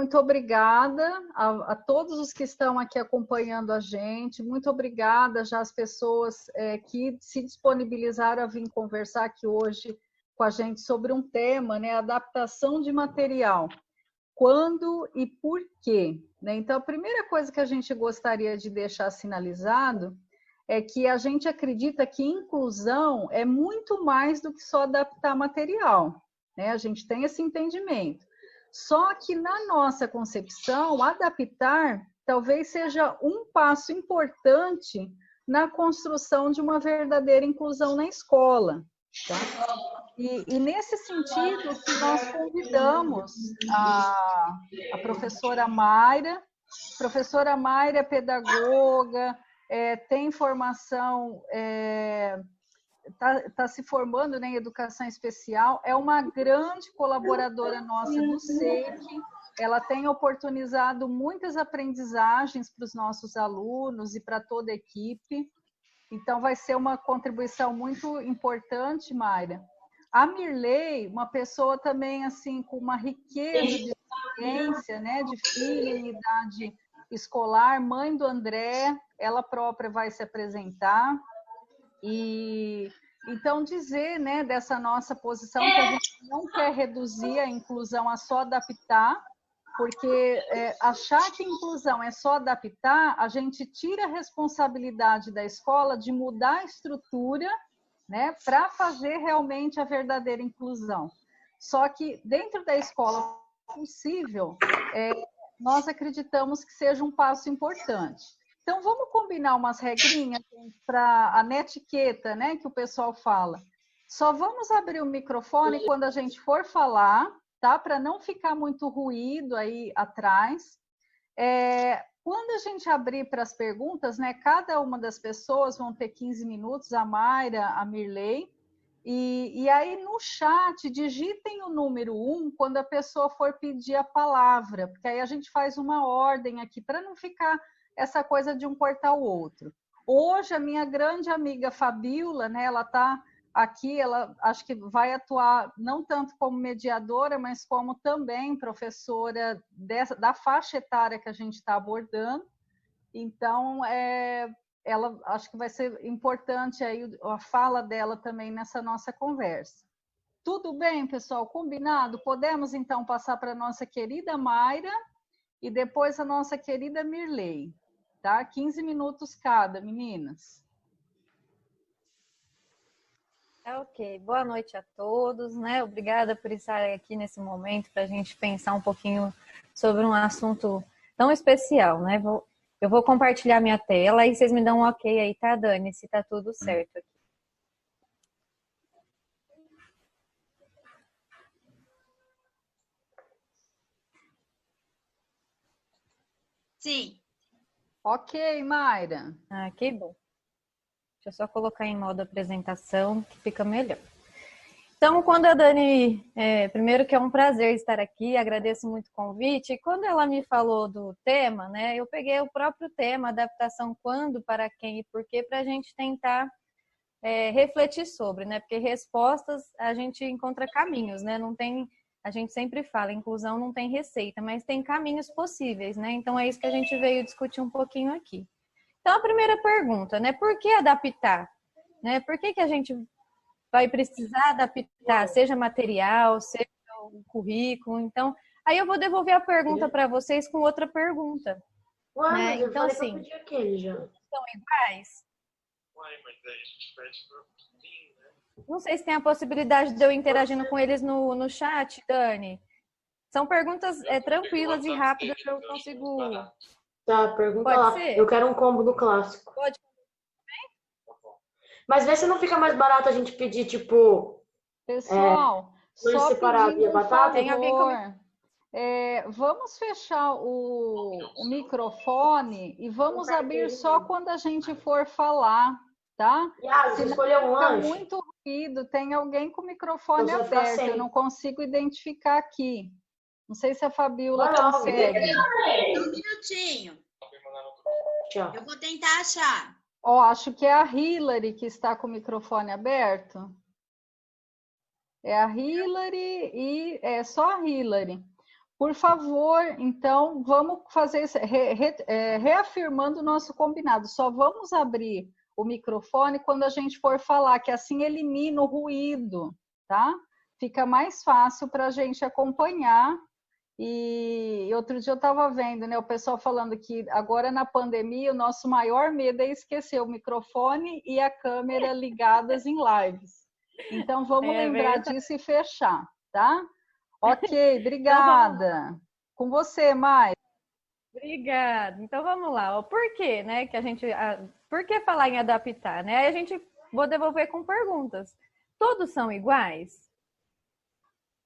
muito obrigada a todos os que estão aqui acompanhando a gente, muito obrigada já às pessoas que se disponibilizaram a vir conversar aqui hoje com a gente sobre um tema, né, adaptação de material. Quando e por quê? Né? Então, a primeira coisa que a gente gostaria de deixar sinalizado é que a gente acredita que inclusão é muito mais do que só adaptar material, né? A gente tem esse entendimento. Só que na nossa concepção, adaptar talvez seja um passo importante na construção de uma verdadeira inclusão na escola. Tá? E nesse sentido que nós convidamos a professora Mayra. Professora Mayra é pedagoga, tem formação, está se formando, né, em educação especial, é uma grande colaboradora nossa do SEIC, ela tem oportunizado muitas aprendizagens para os nossos alunos e para toda a equipe, então vai ser uma contribuição muito importante, Mayra. A Mirley, uma pessoa também assim com uma riqueza de experiência, né, de filha em idade escolar, mãe do André, ela própria vai se apresentar. E então dizer, né, dessa nossa posição que a gente não quer reduzir a inclusão a só adaptar, porque achar que inclusão é só adaptar, a gente tira a responsabilidade da escola de mudar a estrutura, né, para fazer realmente a verdadeira inclusão. Só que dentro da escola possível, nós acreditamos que seja um passo importante. Então, vamos combinar umas regrinhas para a netiqueta, né, que o pessoal fala. Só vamos abrir o microfone quando a gente for falar, tá? Para não ficar muito ruído aí atrás. Quando a gente abrir para as perguntas, né, cada uma das pessoas vão ter 15 minutos, a Mayra, a Mirley, e aí no chat digitem o número 1 quando a pessoa for pedir a palavra, porque aí a gente faz uma ordem aqui para não ficar essa coisa de um cortar o outro. Hoje a minha grande amiga Fabiola, né, ela está aqui, ela acho que vai atuar não tanto como mediadora, mas como também professora da faixa etária que a gente está abordando. Então, ela acho que vai ser importante aí a fala dela também nessa nossa conversa. Tudo bem, pessoal? Combinado? Podemos, então, passar para a nossa querida Mayra e depois a nossa querida Mirley. Tá? 15 minutos cada, meninas. Ok, boa noite a todos, né? Obrigada por estarem aqui nesse momento para a gente pensar um pouquinho sobre um assunto tão especial, né? Eu vou compartilhar minha tela e vocês me dão um ok aí, tá, Dani? Se tá tudo certo aqui. Sim. Ok, Mayra. Ah, que bom. Deixa eu só colocar em modo apresentação, que fica melhor. Então, quando a Dani, primeiro que é um prazer estar aqui, agradeço muito o convite, e quando ela me falou do tema, né, eu peguei o próprio tema, adaptação quando, para quem e por quê, para a gente tentar refletir sobre, né, porque respostas a gente encontra caminhos, né, não tem, a gente sempre fala, inclusão não tem receita, mas tem caminhos possíveis, né, então é isso que a gente veio discutir um pouquinho aqui. Então, a primeira pergunta, né, por que adaptar? Né, por que a gente vai precisar adaptar, seja material, seja o currículo. Então, aí eu vou devolver a pergunta para vocês com outra pergunta. Ué, né? mas eu então, falei assim, pra aquele já. são iguais? Ué, mas aí a gente pede por pouquinho, né? Não sei se tem a possibilidade de eu interagindo com eles no chat, Dani. São perguntas tranquilas e rápidas que eu consigo... Tá, pergunta Pode lá. ser? Eu quero um combo do clássico. Pode. Mas vê se não fica mais barato a gente pedir, tipo... Pessoal, só separado e a pedindo um batata? Tem alguém favor. Vamos fechar o microfone e vamos abrir só quando a gente for falar, tá? Yas, você escolheu um Fica lanche? muito ruído, tem alguém com o microfone Então você vai ficar aberto, eu sem. não consigo identificar aqui. Não sei se a Fabiola Vai lá, consegue. Um minutinho. Tchau. Eu vou tentar achar. Ó, acho que é a Hilary que está com o microfone aberto. É a Hilary e é só a Hilary. Por favor, então, vamos fazer isso, reafirmando o nosso combinado. Só vamos abrir o microfone quando a gente for falar, que assim elimina o ruído, tá? Fica mais fácil para a gente acompanhar. E outro dia eu estava vendo, né, o pessoal falando que agora na pandemia o nosso maior medo é esquecer o microfone e a câmera ligadas em lives. Então, vamos lembrar disso e fechar, tá? Ok, obrigada. Com você, Mai. Obrigada. Então vamos lá. Por que, né, por que falar em adaptar, né? Aí a gente vou devolver com perguntas. Todos são iguais?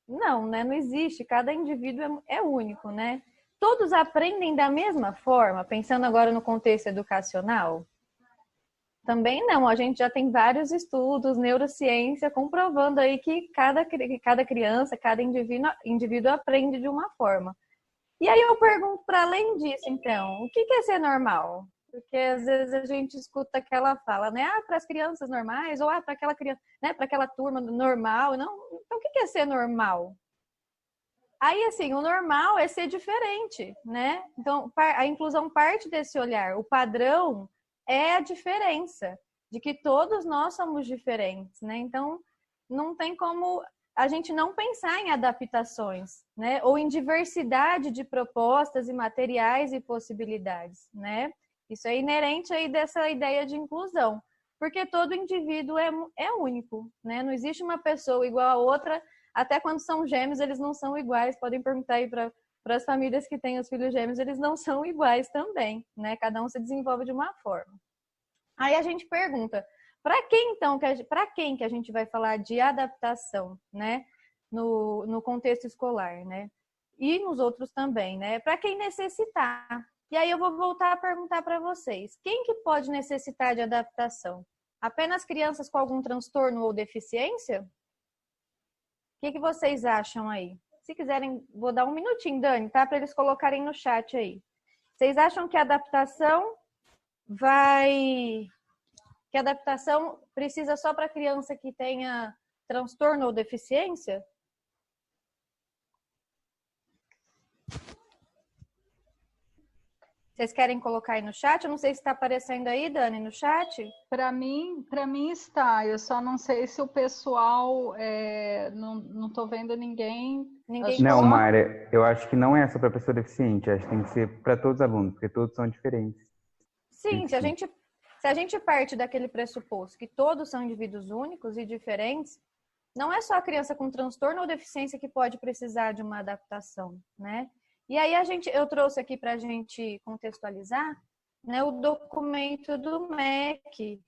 Não, né? Não existe. Cada indivíduo é único, né? Todos aprendem da mesma forma, pensando agora no contexto educacional? Também não, a gente já tem vários estudos, neurociência, comprovando aí que cada criança, cada indivíduo aprende de uma forma. E aí eu pergunto, para além disso, então, o que é ser normal? Porque às vezes a gente escuta aquela fala, né? Para as crianças normais, ou para aquela criança, né? Para aquela turma normal. Não, então, o que é ser normal? Aí, assim, o normal é ser diferente, né? Então, a inclusão parte desse olhar. O padrão é a diferença, de que todos nós somos diferentes, né? Então, não tem como a gente não pensar em adaptações, né? Ou em diversidade de propostas e materiais e possibilidades, né? Isso é inerente aí dessa ideia de inclusão, porque todo indivíduo é único, né? Não existe uma pessoa igual a outra, até quando são gêmeos eles não são iguais, podem perguntar aí para as famílias que têm os filhos gêmeos, eles não são iguais também, né? Cada um se desenvolve de uma forma. Aí a gente pergunta, para quem então, para quem que a gente vai falar de adaptação, né? No contexto escolar, né? E nos outros também, né? Para quem necessitar. E aí eu vou voltar a perguntar para vocês, quem que pode necessitar de adaptação? Apenas crianças com algum transtorno ou deficiência? O que vocês acham aí? Se quiserem, vou dar um minutinho, Dani, tá? Para eles colocarem no chat aí. Vocês acham que a adaptação precisa só para criança que tenha transtorno ou deficiência? Vocês querem colocar aí no chat? Eu não sei se está aparecendo aí, Dani, no chat. Para mim está. Eu só não sei se o pessoal não estou vendo ninguém. Não, Mayra, eu acho que não é só para pessoa deficiente. Acho que tem que ser para todos os alunos, porque todos são diferentes. Sim, se a gente parte daquele pressuposto que todos são indivíduos únicos e diferentes, não é só a criança com transtorno ou deficiência que pode precisar de uma adaptação, né? E aí eu trouxe aqui para a gente contextualizar, né, o documento do MEC,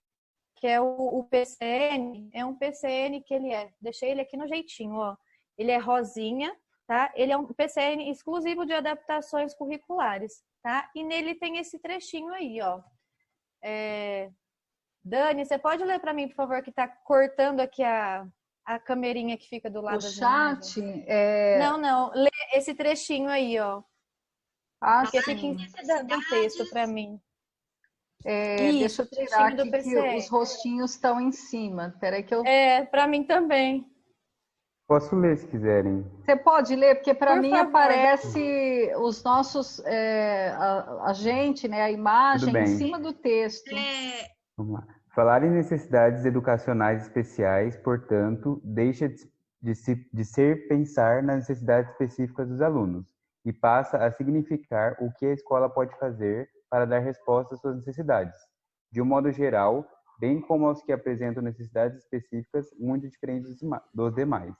que é o PCN, é um PCN que deixei ele aqui no jeitinho, ó. Ele é rosinha, tá? Ele é um PCN exclusivo de adaptações curriculares, tá? E nele tem esse trechinho aí, ó. Dani, você pode ler para mim, por favor, que está cortando aqui a camerinha que fica do lado do chat? Não, lê esse trechinho aí, ó. Porque fica em cima do texto para mim. Deixa eu tirar aqui que os rostinhos estão em cima. Peraí que eu... para mim também. Posso ler se quiserem. Você pode ler, porque para mim aparece os nossos, a gente, né, a imagem em cima do texto. Vamos lá. Falar em necessidades educacionais especiais, portanto, deixa de ser pensar nas necessidades específicas dos alunos e passa a significar o que a escola pode fazer para dar resposta às suas necessidades, de um modo geral, bem como aos que apresentam necessidades específicas muito diferentes dos demais.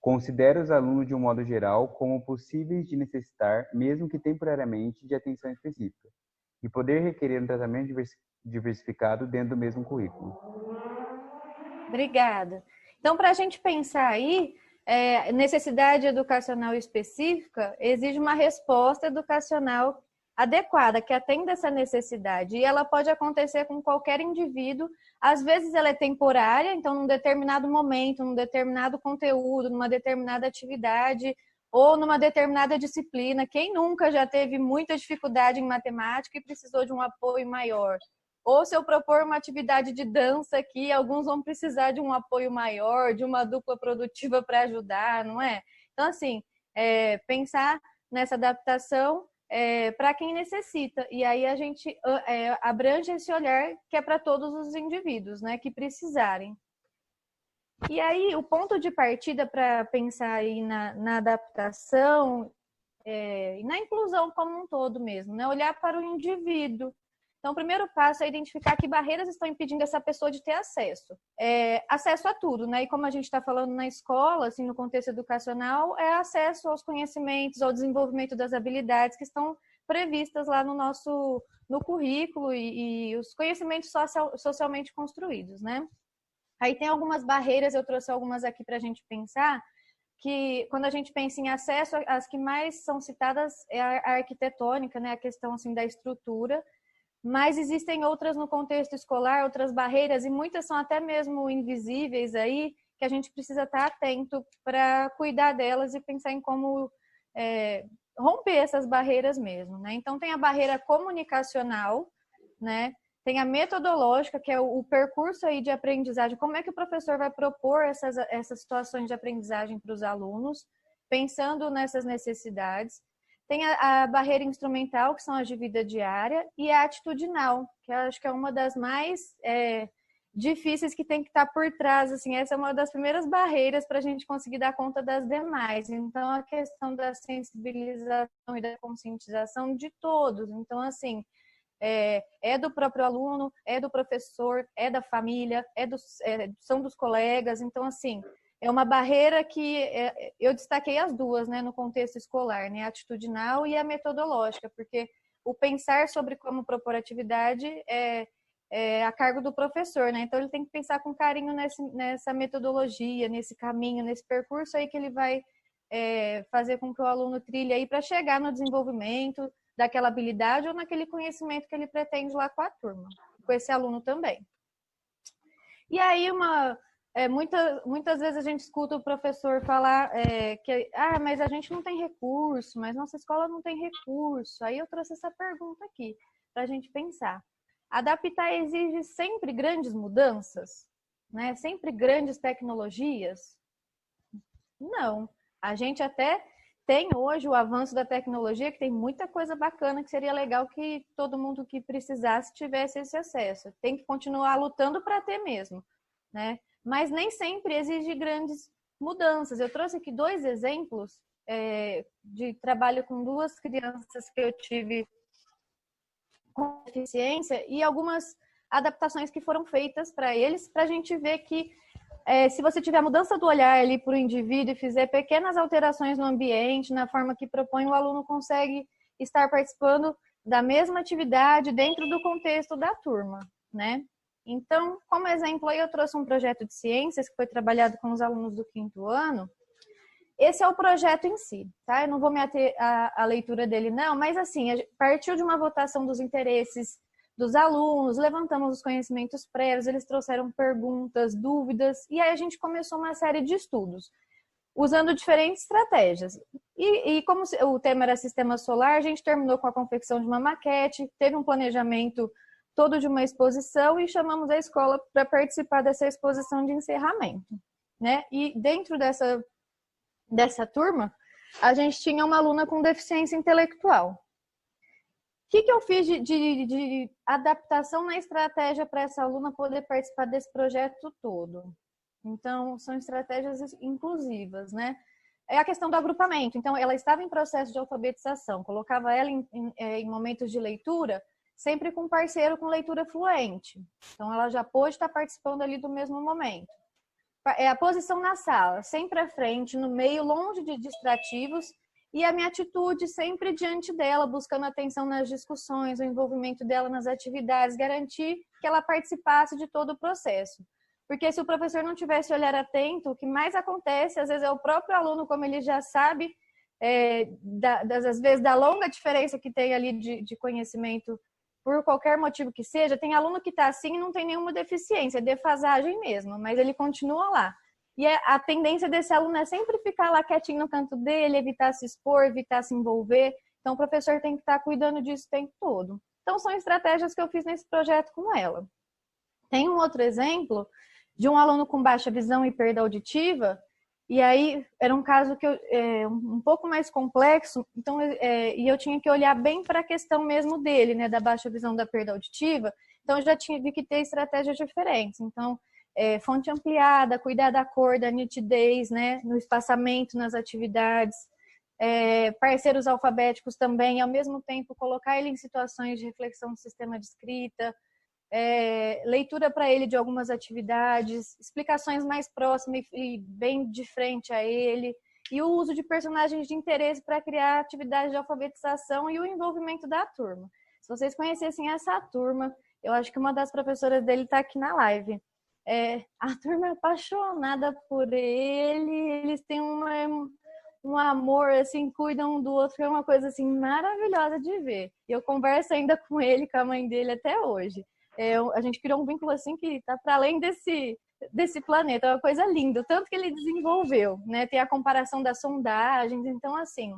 Considera os alunos, de um modo geral, como possíveis de necessitar, mesmo que temporariamente, de atenção específica, e poder requerer um tratamento diversificado dentro do mesmo currículo. Obrigada. Então, para a gente pensar aí, necessidade educacional específica exige uma resposta educacional adequada, que atenda essa necessidade. E ela pode acontecer com qualquer indivíduo. Às vezes ela é temporária, então num determinado momento, num determinado conteúdo, numa determinada atividade ou numa determinada disciplina. Quem nunca já teve muita dificuldade em matemática e precisou de um apoio maior? Ou se eu propor uma atividade de dança aqui, alguns vão precisar de um apoio maior, de uma dupla produtiva para ajudar, não é? Então, assim, pensar nessa adaptação para quem necessita. E aí a gente abrange esse olhar que é para todos os indivíduos, né, que precisarem. E aí o ponto de partida para pensar aí na adaptação e na inclusão como um todo mesmo, né, olhar para o indivíduo. Então, o primeiro passo é identificar que barreiras estão impedindo essa pessoa de ter acesso. Acesso a tudo, né? E como a gente está falando na escola, assim, no contexto educacional, é acesso aos conhecimentos, ao desenvolvimento das habilidades que estão previstas lá no currículo e os conhecimentos socialmente construídos, né? Aí tem algumas barreiras, eu trouxe algumas aqui para a gente pensar, que quando a gente pensa em acesso, as que mais são citadas é a arquitetônica, né? A questão, assim, da estrutura. Mas existem outras no contexto escolar, outras barreiras, e muitas são até mesmo invisíveis aí, que a gente precisa estar atento para cuidar delas e pensar em como romper essas barreiras mesmo, né? Então tem a barreira comunicacional, né? Tem a metodológica, que é o percurso aí de aprendizagem, como é que o professor vai propor essas situações de aprendizagem para os alunos, pensando nessas necessidades. Tem a barreira instrumental, que são as de vida diária, e a atitudinal, que eu acho que é uma das mais difíceis que tem que estar por trás. Assim, essa é uma das primeiras barreiras para a gente conseguir dar conta das demais. Então, a questão da sensibilização e da conscientização de todos. Então, assim, do próprio aluno, é do professor, é da família, são dos colegas. Então, assim, é uma barreira que eu destaquei as duas, né, no contexto escolar, né, a atitudinal e a metodológica, porque o pensar sobre como propor atividade é a cargo do professor, né, então ele tem que pensar com carinho nessa metodologia, nesse caminho, nesse percurso aí que ele vai fazer com que o aluno trilhe aí para chegar no desenvolvimento daquela habilidade ou naquele conhecimento que ele pretende lá com a turma, com esse aluno também. E aí muitas vezes a gente escuta o professor falar mas a gente não tem recurso, mas nossa escola não tem recurso. Aí eu trouxe essa pergunta aqui para a gente pensar. Adaptar exige sempre grandes mudanças, né? Sempre grandes tecnologias? Não. A gente até tem hoje o avanço da tecnologia, que tem muita coisa bacana que seria legal que todo mundo que precisasse tivesse esse acesso. Tem que continuar lutando para ter mesmo, né? Mas nem sempre exige grandes mudanças. Eu trouxe aqui 2 exemplos de trabalho com 2 crianças que eu tive com deficiência e algumas adaptações que foram feitas para eles, para a gente ver que se você tiver a mudança do olhar ali para o indivíduo e fizer pequenas alterações no ambiente, na forma que propõe, o aluno consegue estar participando da mesma atividade dentro do contexto da turma, né? Então, como exemplo, aí eu trouxe um projeto de ciências que foi trabalhado com os alunos do 5º ano. Esse é o projeto em si, tá? Eu não vou me ater à leitura dele, não, mas assim, partiu de uma votação dos interesses dos alunos, levantamos os conhecimentos prévios, eles trouxeram perguntas, dúvidas, e aí a gente começou uma série de estudos, usando diferentes estratégias. E como o tema era sistema solar, a gente terminou com a confecção de uma maquete, teve um planejamento todo de uma exposição e chamamos a escola para participar dessa exposição de encerramento, né? E dentro dessa turma, a gente tinha uma aluna com deficiência intelectual. O que eu fiz de adaptação na estratégia para essa aluna poder participar desse projeto todo? Então, são estratégias inclusivas, né? É a questão do agrupamento. Então, ela estava em processo de alfabetização, colocava ela em momentos de leitura, sempre com um parceiro com leitura fluente. Então, ela já pôde estar participando ali do mesmo momento. A posição na sala, sempre à frente, no meio, longe de distrativos, e a minha atitude sempre diante dela, buscando atenção nas discussões, o envolvimento dela nas atividades, garantir que ela participasse de todo o processo. Porque se o professor não tivesse olhar atento, o que mais acontece, às vezes, é o próprio aluno, como ele já sabe, às vezes, da longa diferença que tem ali de conhecimento, por qualquer motivo que seja, tem aluno que está assim e não tem nenhuma deficiência, é defasagem mesmo, mas ele continua lá. E a tendência desse aluno é sempre ficar lá quietinho no canto dele, evitar se expor, evitar se envolver. Então, o professor tem que estar cuidando disso o tempo todo. Então, são estratégias que eu fiz nesse projeto com ela. Tem um outro exemplo de um aluno com baixa visão e perda auditiva, E aí era um caso que um pouco mais complexo, então e eu tinha que olhar bem para a questão mesmo dele, né, da baixa visão da perda auditiva. Então eu já tive que ter estratégias diferentes. Então fonte ampliada, cuidar da cor, da nitidez, né, no espaçamento nas atividades, parceiros alfabéticos também, e ao mesmo tempo colocar ele em situações de reflexão do sistema de escrita. Leitura para ele de algumas atividades, explicações mais próximas e bem de frente a ele, e o uso de personagens de interesse para criar atividades de alfabetização e o envolvimento da turma. Se vocês conhecessem essa turma, eu acho que uma das professoras dele está aqui na live. A turma é apaixonada por ele, eles têm um amor, assim, cuidam um do outro, é uma coisa assim maravilhosa de ver. E eu converso ainda com ele, com a mãe dele até hoje. A gente criou um vínculo assim que está para além desse planeta, é uma coisa linda, o tanto que ele desenvolveu, né? Tem a comparação das sondagens, então assim,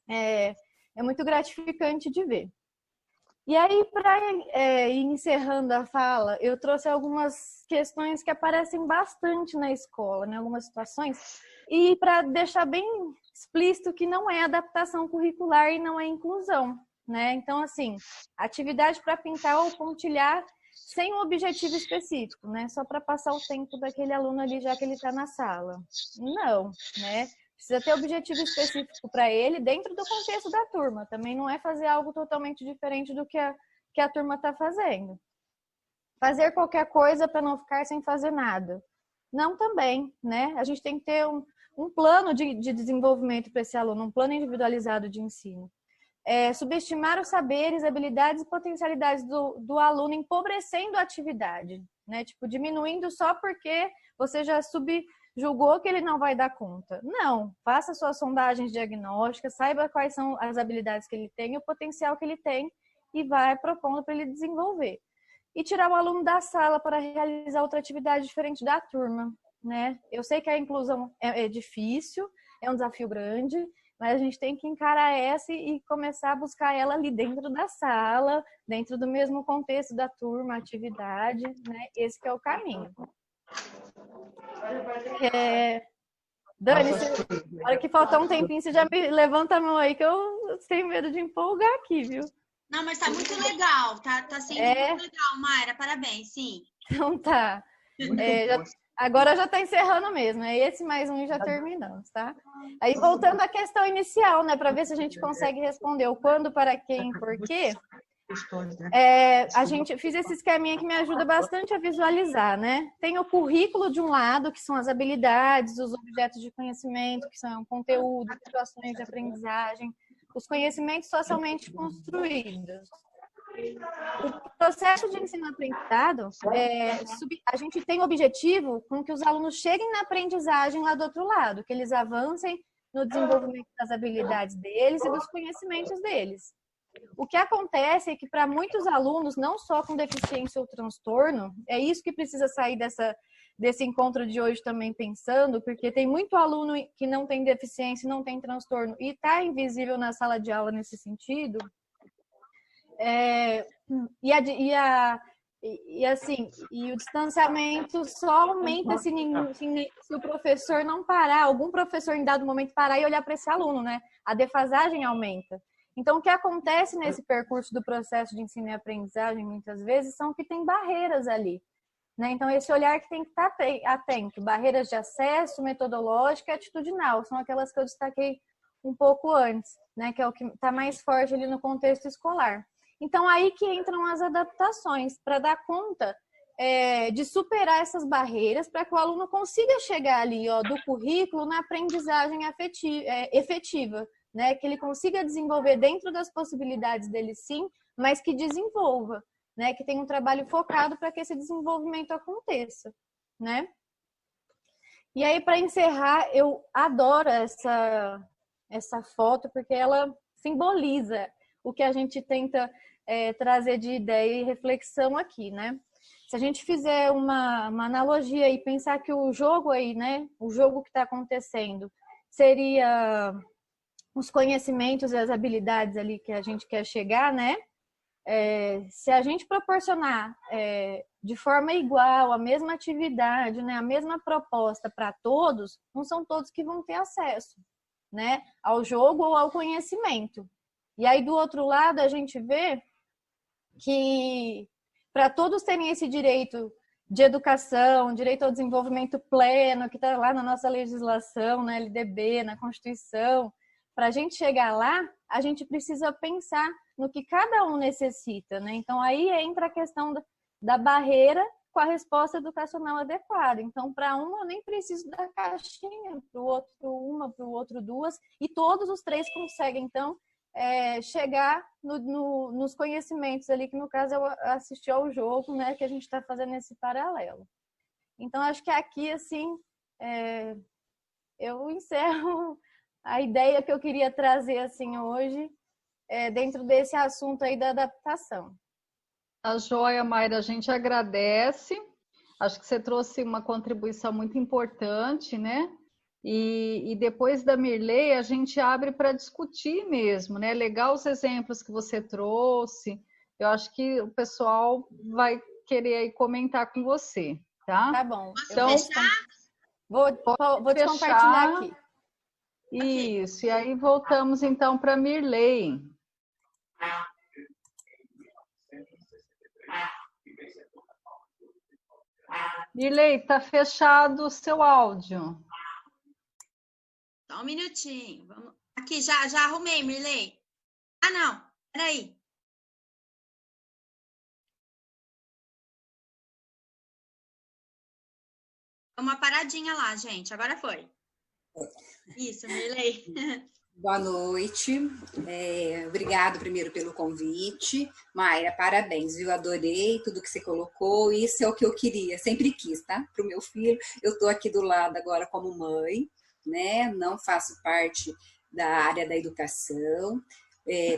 é muito gratificante de ver. E aí, para ir encerrando a fala, eu trouxe algumas questões que aparecem bastante na escola, né? Algumas situações, e para deixar bem explícito que não é adaptação curricular e não é inclusão, né? Então, assim, atividade para pintar ou pontilhar sem um objetivo específico, né? Só para passar o tempo daquele aluno ali, já que ele está na sala. Não, né? Precisa ter objetivo específico para ele dentro do contexto da turma. Também não é fazer algo totalmente diferente do que a turma está fazendo. Fazer qualquer coisa para não ficar sem fazer nada. Não também, né? A gente tem que ter um plano de desenvolvimento para esse aluno, um plano individualizado de ensino. Subestimar os saberes, habilidades e potencialidades do aluno, empobrecendo a atividade, né? Tipo, diminuindo só porque você já subjugou que ele não vai dar conta. Não, faça suas sondagens diagnósticas, saiba quais são as habilidades que ele tem, o potencial que ele tem e vai propondo para ele desenvolver. E tirar o aluno da sala para realizar outra atividade diferente da turma, né? Eu sei que a inclusão é difícil, é um desafio grande, mas a gente tem que encarar essa e começar a buscar ela ali dentro da sala, dentro do mesmo contexto da turma, atividade, né? Esse que é o caminho. Dani, na hora que faltar um tempinho, você já me levanta a mão aí, que eu tenho medo de empolgar aqui, viu? Não, mas tá muito legal. Tá sendo muito legal, Mayra. Parabéns, sim. Então tá. Agora já está encerrando mesmo. É esse mais um e já terminamos, tá? Aí voltando à questão inicial, né? Para ver se a gente consegue responder o quando, para quem, por quê. A gente fiz esse esqueminha que me ajuda bastante a visualizar, né? Tem o currículo de um lado, que são as habilidades, os objetos de conhecimento, que são conteúdo, situações de aprendizagem, os conhecimentos socialmente construídos. O processo de ensino-aprendizado, a gente tem o objetivo com que os alunos cheguem na aprendizagem lá do outro lado, que eles avancem no desenvolvimento das habilidades deles e dos conhecimentos deles. O que acontece é que para muitos alunos, não só com deficiência ou transtorno, é isso que precisa sair desse encontro de hoje também pensando, porque tem muito aluno que não tem deficiência, não tem transtorno e está invisível na sala de aula nesse sentido. E o distanciamento só aumenta se o professor não parar, algum professor em dado momento parar e olhar para esse aluno, né? A defasagem aumenta. Então, o que acontece nesse percurso do processo de ensino e aprendizagem, muitas vezes, são que tem barreiras ali, né? Então, esse olhar que tem que estar atento. Barreiras de acesso, metodológica e atitudinal, são aquelas que eu destaquei um pouco antes, né? Que é o que está mais forte ali no contexto escolar. Então, aí que entram as adaptações, para dar conta de superar essas barreiras, para que o aluno consiga chegar ali, ó, do currículo na aprendizagem efetiva, né? Que ele consiga desenvolver dentro das possibilidades dele, sim, mas que desenvolva, né? Que tenha um trabalho focado para que esse desenvolvimento aconteça, né? E aí, para encerrar, eu adoro essa foto, porque ela simboliza o que a gente tenta trazer de ideia e reflexão aqui, né? Se a gente fizer uma analogia e pensar que o jogo aí, né? O jogo que está acontecendo seria os conhecimentos e as habilidades ali que a gente quer chegar, né? Se a gente proporcionar de forma igual, a mesma atividade, né, a mesma proposta para todos, não são todos que vão ter acesso, né, ao jogo ou ao conhecimento. E aí, do outro lado, a gente vê que para todos terem esse direito de educação, direito ao desenvolvimento pleno, que está lá na nossa legislação, na LDB, na Constituição, para a gente chegar lá, a gente precisa pensar no que cada um necessita, né? Então, aí entra a questão da barreira com a resposta educacional adequada. Então, para um, eu nem preciso da caixinha, para o outro uma, para o outro duas, e todos os três conseguem, então, chegar nos conhecimentos ali, que no caso eu assisti ao jogo, né, que a gente está fazendo esse paralelo. Então, acho que aqui, assim, eu encerro a ideia que eu queria trazer, assim, hoje, dentro desse assunto aí da adaptação. A joia, Mayra, a gente agradece. Acho que você trouxe uma contribuição muito importante, né? E depois da Mirley, a gente abre para discutir mesmo, né? Legal os exemplos que você trouxe. Eu acho que o pessoal vai querer aí comentar com você, tá? Tá bom. Então, vou te compartilhar aqui. Isso, e aí voltamos então para Mirley. Mirley, tá fechado o seu áudio. Só um minutinho. Vamos... Aqui, já arrumei, Mirley. Ah, não. Peraí. Uma paradinha lá, gente. Agora foi. Isso, Mirley. Boa noite. Obrigado primeiro pelo convite. Mayra, parabéns, viu? Adorei tudo que você colocou. Isso é o que eu queria, sempre quis, tá? Para o meu filho. Eu estou aqui do lado agora como mãe, né? Não faço parte da área da educação.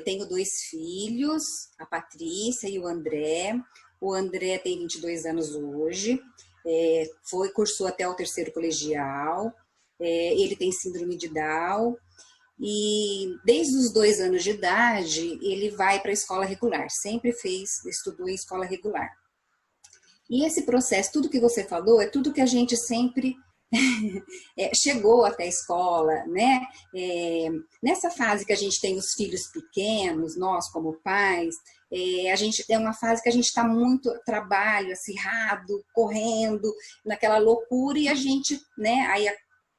Tenho 2 filhos, a Patrícia e o André. O André tem 22 anos hoje. Cursou até o 3º colegial. Ele tem síndrome de Down. E desde os 2 anos de idade, ele vai para a escola regular. Sempre estudou em escola regular. E esse processo, tudo que você falou, é tudo que a gente sempre chegou até a escola, né? Nessa fase que a gente tem os filhos pequenos, nós como pais, a gente tem uma fase que a gente está muito trabalho, acirrado, correndo, naquela loucura, e a gente, né? Aí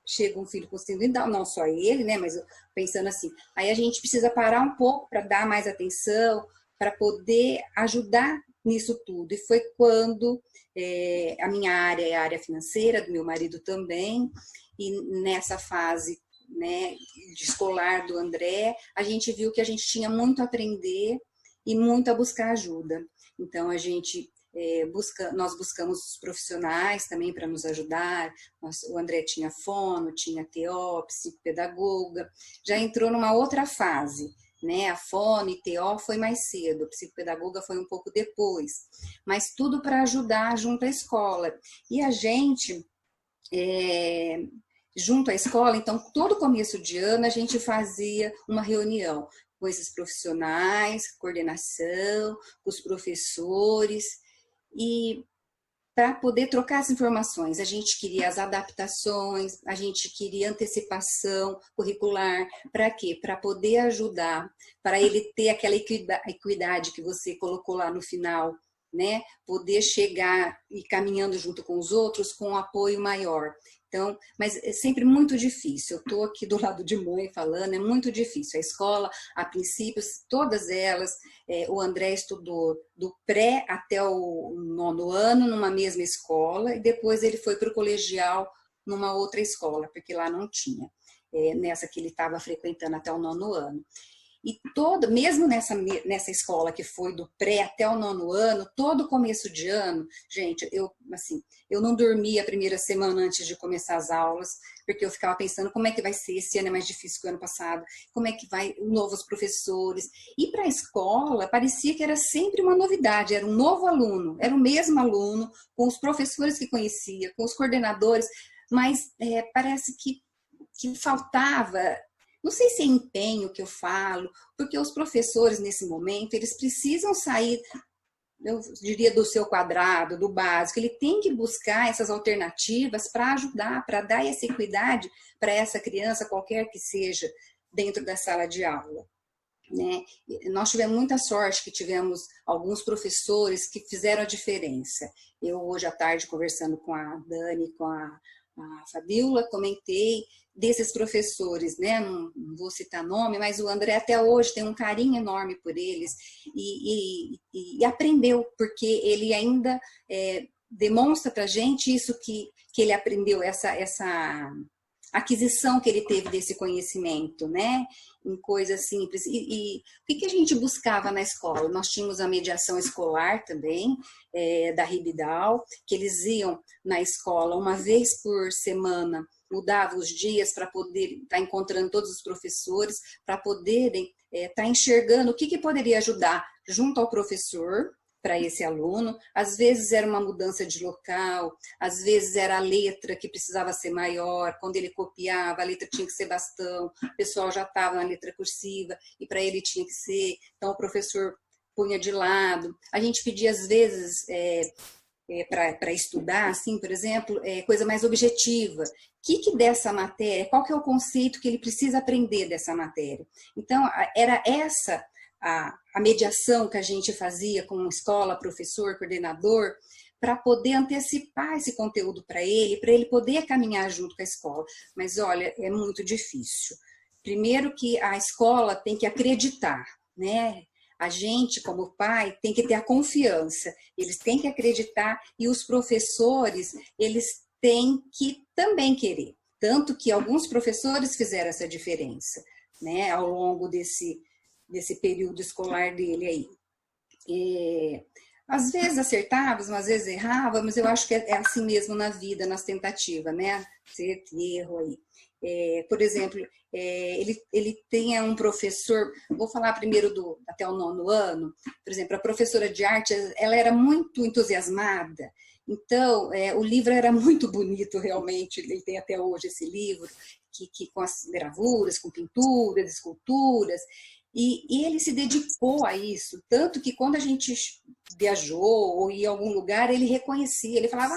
chega um filho com síndrome de Down, não só ele, né? Mas pensando assim, aí a gente precisa parar um pouco para dar mais atenção, para poder ajudar nisso tudo. E foi quando a minha área é a área financeira, do meu marido também, e nessa fase, né, de escolar do André, a gente viu que a gente tinha muito a aprender e muito a buscar ajuda. Então, a gente nós buscamos os profissionais também para nos ajudar. O André tinha fono, tinha TO, psicopedagoga, já entrou numa outra fase, né? A fono e TO foi mais cedo, a psicopedagoga foi um pouco depois, mas tudo para ajudar junto à escola. E a gente, junto à escola, então, todo começo de ano a gente fazia uma reunião com esses profissionais, coordenação, com os professores, e para poder trocar as informações, a gente queria as adaptações, a gente queria antecipação curricular, para quê? Para poder ajudar, para ele ter aquela equidade que você colocou lá no final, né? Poder chegar e caminhando junto com os outros com um apoio maior. Então, mas é sempre muito difícil. Eu estou aqui do lado de mãe falando, é muito difícil. A escola, a princípio, todas elas, o André estudou do pré até o 9º ano numa mesma escola, e depois ele foi para o colegial numa outra escola, porque lá não tinha, nessa que ele estava frequentando até o 9º ano. E mesmo nessa escola que foi do pré até o 9º ano, todo começo de ano, gente, eu não dormia a primeira semana antes de começar as aulas, porque eu ficava pensando como é que vai ser, esse ano é mais difícil que o ano passado, como é que vai, novos professores. E para a escola, parecia que era sempre uma novidade, era um novo aluno, era o mesmo aluno, com os professores que conhecia, com os coordenadores, mas parece que faltava... Não sei se é empenho que eu falo, porque os professores, nesse momento, eles precisam sair eu diria, do seu quadrado, do básico. Ele tem que buscar essas alternativas para ajudar, para dar essa equidade para essa criança, qualquer que seja, dentro da sala de aula. Né? Nós tivemos muita sorte que tivemos alguns professores que fizeram a diferença. Eu, hoje à tarde, conversando com a Dani, com a Fabiola, comentei desses professores, né? Não vou citar nome, mas o André até hoje tem um carinho enorme por eles e aprendeu, porque ele ainda demonstra para a gente isso que ele aprendeu, essa aquisição que ele teve desse conhecimento, né? Em coisas simples. E o que a gente buscava na escola? Nós tínhamos a mediação escolar também, da Ribidal, que eles iam na escola uma vez por semana, mudavam os dias para poder estar encontrando todos os professores, para poderem estar enxergando o que poderia ajudar junto ao professor, para esse aluno. Às vezes era uma mudança de local, às vezes era a letra que precisava ser maior, quando ele copiava, a letra tinha que ser bastão, o pessoal já estava na letra cursiva, e para ele tinha que ser, então o professor punha de lado. A gente pedia, às vezes, para estudar, assim, por exemplo, coisa mais objetiva. O que dessa matéria, qual que é o conceito que ele precisa aprender dessa matéria? Então, era essa a mediação que a gente fazia com escola, professor, coordenador, para poder antecipar esse conteúdo para ele poder caminhar junto com a escola. Mas, olha, é muito difícil. Primeiro que a escola tem que acreditar, né? A gente, como pai, tem que ter a confiança, eles têm que acreditar e os professores, eles têm que também querer. Tanto que alguns professores fizeram essa diferença, né, ao longo desse período escolar dele aí. Às vezes acertávamos, às vezes errávamos, eu acho que é assim mesmo na vida, nas tentativas, né? Acerto e erro aí. Por exemplo, ele tem um professor, vou falar primeiro até o 9º ano, por exemplo, a professora de arte, ela era muito entusiasmada, então o livro era muito bonito realmente, ele tem até hoje esse livro, que com as gravuras, com pinturas, esculturas, e ele se dedicou a isso, tanto que quando a gente viajou ou ia a algum lugar, ele reconhecia, ele falava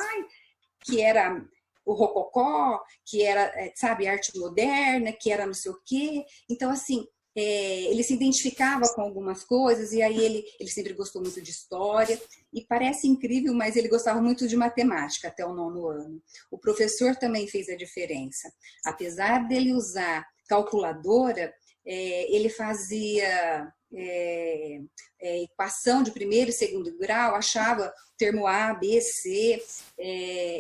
que era o rococó, que era, sabe, arte moderna, que era não sei o quê. Então, assim, ele se identificava com algumas coisas, e aí ele sempre gostou muito de história, e parece incrível, mas ele gostava muito de matemática até o 9º ano. O professor também fez a diferença. Apesar dele usar calculadora, ele fazia equação de 1º e 2º grau, achava o termo A, B, C,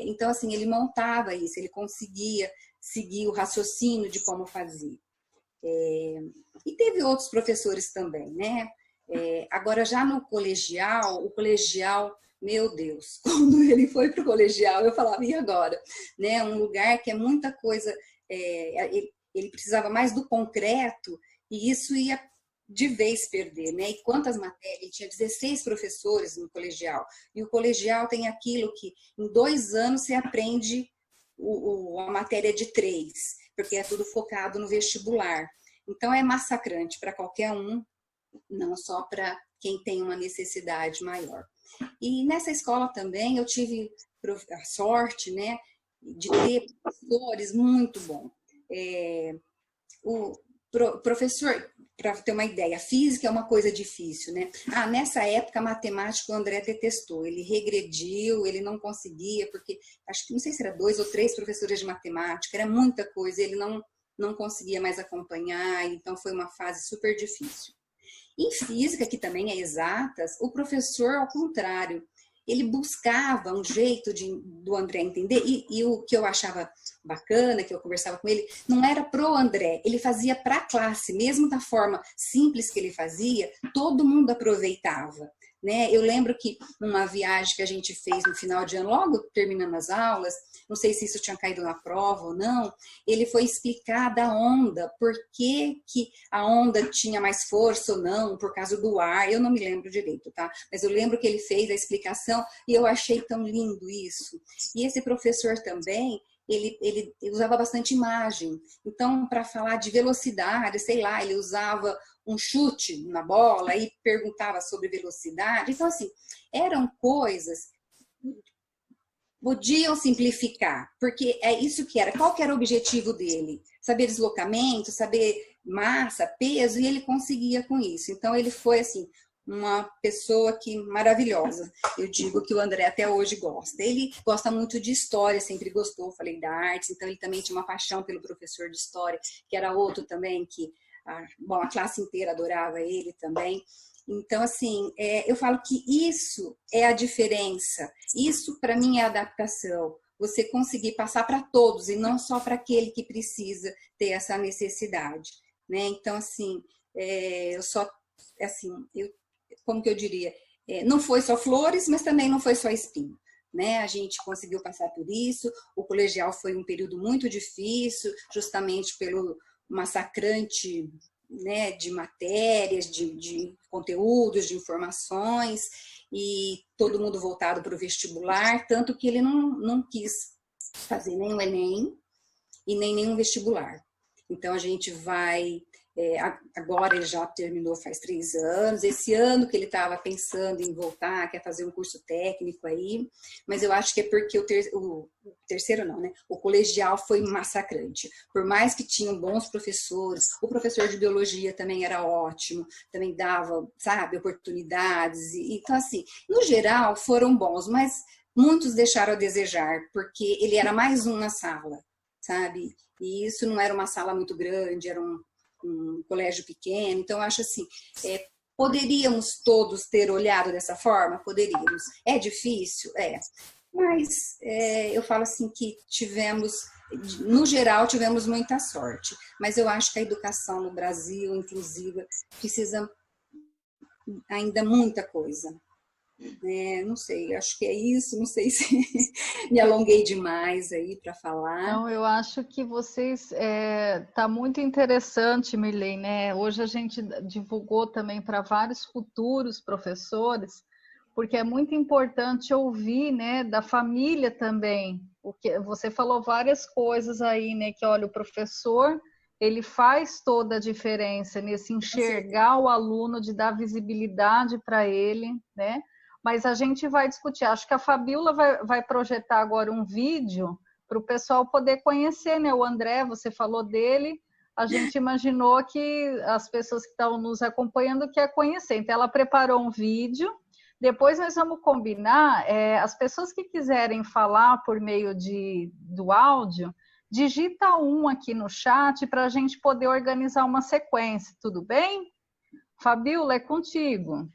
então assim, ele montava isso, ele conseguia seguir o raciocínio de como fazia. E teve outros professores também, né? Agora já no colegial, o colegial, meu Deus, quando ele foi para o colegial, eu falava, e agora? Né? Um lugar que é muita coisa, ele precisava mais do concreto, e isso ia de vez perder, né? E quantas matérias? Ele tinha 16 professores no colegial, e o colegial tem aquilo que em 2 anos você aprende a matéria de 3, porque é tudo focado no vestibular. Então é massacrante para qualquer um, não só para quem tem uma necessidade maior. E nessa escola também eu tive a sorte, né, de ter professores muito bons. O professor, para ter uma ideia, física é uma coisa difícil, né? Nessa época, matemática, o André detestou. Ele regrediu, ele não conseguia, porque acho que não sei se era 2 ou 3 professores de matemática, era muita coisa, ele não conseguia mais acompanhar, então foi uma fase super difícil. Em física, que também é exatas, o professor, ao contrário, ele buscava um jeito do André entender, e o que eu achava bacana, que eu conversava com ele, não era pro André, ele fazia para a classe, mesmo da forma simples que ele fazia, todo mundo aproveitava. Né? Eu lembro que numa viagem que a gente fez no final de ano, logo terminando as aulas, não sei se isso tinha caído na prova ou não, ele foi explicar da onda, por que a onda tinha mais força ou não, por causa do ar, eu não me lembro direito, tá? Mas eu lembro que ele fez a explicação e eu achei tão lindo isso. E esse professor também, ele usava bastante imagem. Então, para falar de velocidade, sei lá, ele usava um chute na bola e perguntava sobre velocidade. Então, assim, eram coisas que podiam simplificar, porque é isso que era. Qual que era o objetivo dele? Saber deslocamento, saber massa, peso, e ele conseguia com isso. Então, ele foi, assim, uma pessoa que maravilhosa. Eu digo que o André até hoje gosta. Ele gosta muito de história, sempre gostou, falei da arte, então ele também tinha uma paixão pelo professor de história, que era outro também que, bom, a classe inteira adorava ele também. Então, assim, eu falo que isso é a diferença. Isso, para mim, é adaptação. Você conseguir passar para todos e não só para aquele que precisa ter essa necessidade, né? Então, assim, como que eu diria? Não foi só flores, mas também não foi só espinho, né? A gente conseguiu passar por isso. O colegial foi um período muito difícil, justamente pelo massacrante, né, de matérias, de conteúdos, de informações, e todo mundo voltado para o vestibular, tanto que ele não quis fazer nem o Enem e nem nenhum vestibular. Então, a gente vai... agora ele já terminou faz 3 anos, esse ano que ele estava pensando em voltar, quer fazer um curso técnico aí, mas eu acho que é porque o terceiro não, né? O colegial foi massacrante. Por mais que tinham bons professores, o professor de biologia também era ótimo, também dava, sabe, oportunidades. Então, assim, no geral foram bons, mas muitos deixaram a desejar, porque ele era mais um na sala, sabe? E isso não era uma sala muito grande, era um colégio pequeno. Então, eu acho assim, poderíamos todos ter olhado dessa forma? Poderíamos. É difícil? Mas eu falo assim que no geral, tivemos muita sorte. Mas eu acho que a educação no Brasil, inclusive, precisa ainda muita coisa. Não sei, acho que é isso, não sei se me alonguei demais aí para falar. Não, eu acho que vocês tá muito interessante, Mirlei, né? Hoje a gente divulgou também para vários futuros professores, porque é muito importante ouvir, né, da família também. Porque você falou várias coisas aí, né? Que olha, o professor ele faz toda a diferença nesse enxergar o aluno, de dar visibilidade para ele, né? Mas a gente vai discutir. Acho que a Fabíola vai projetar agora um vídeo para o pessoal poder conhecer, né? O André, você falou dele, a gente imaginou que as pessoas que estão nos acompanhando querem conhecer. Então, ela preparou um vídeo. Depois nós vamos combinar, as pessoas que quiserem falar por meio do áudio, digita 1 aqui no chat para a gente poder organizar uma sequência, tudo bem? Fabíola, é contigo.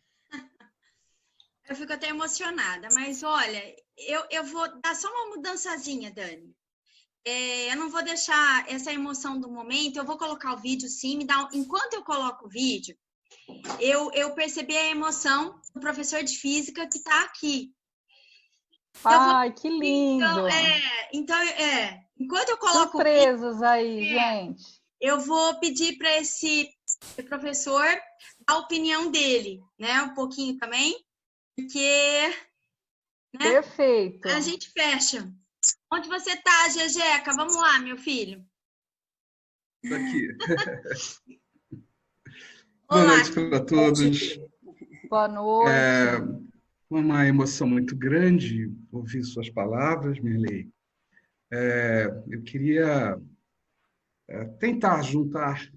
Eu fico até emocionada, mas olha, eu vou dar só uma mudançazinha, Dani. Eu não vou deixar essa emoção do momento, eu vou colocar o vídeo sim, enquanto eu coloco o vídeo, eu percebi a emoção do professor de física que está aqui. Ai, que lindo! Enquanto eu coloco surpresas o vídeo, aí, gente. Eu vou pedir para esse professor a opinião dele, né? Um pouquinho também. Porque, né, perfeito. A gente fecha. Onde você tá, Jejeca? Vamos lá, meu filho. Tô aqui. Olá. Boa noite para todos. Boa noite. Uma emoção muito grande ouvir suas palavras, Mirlei. Eu queria tentar juntar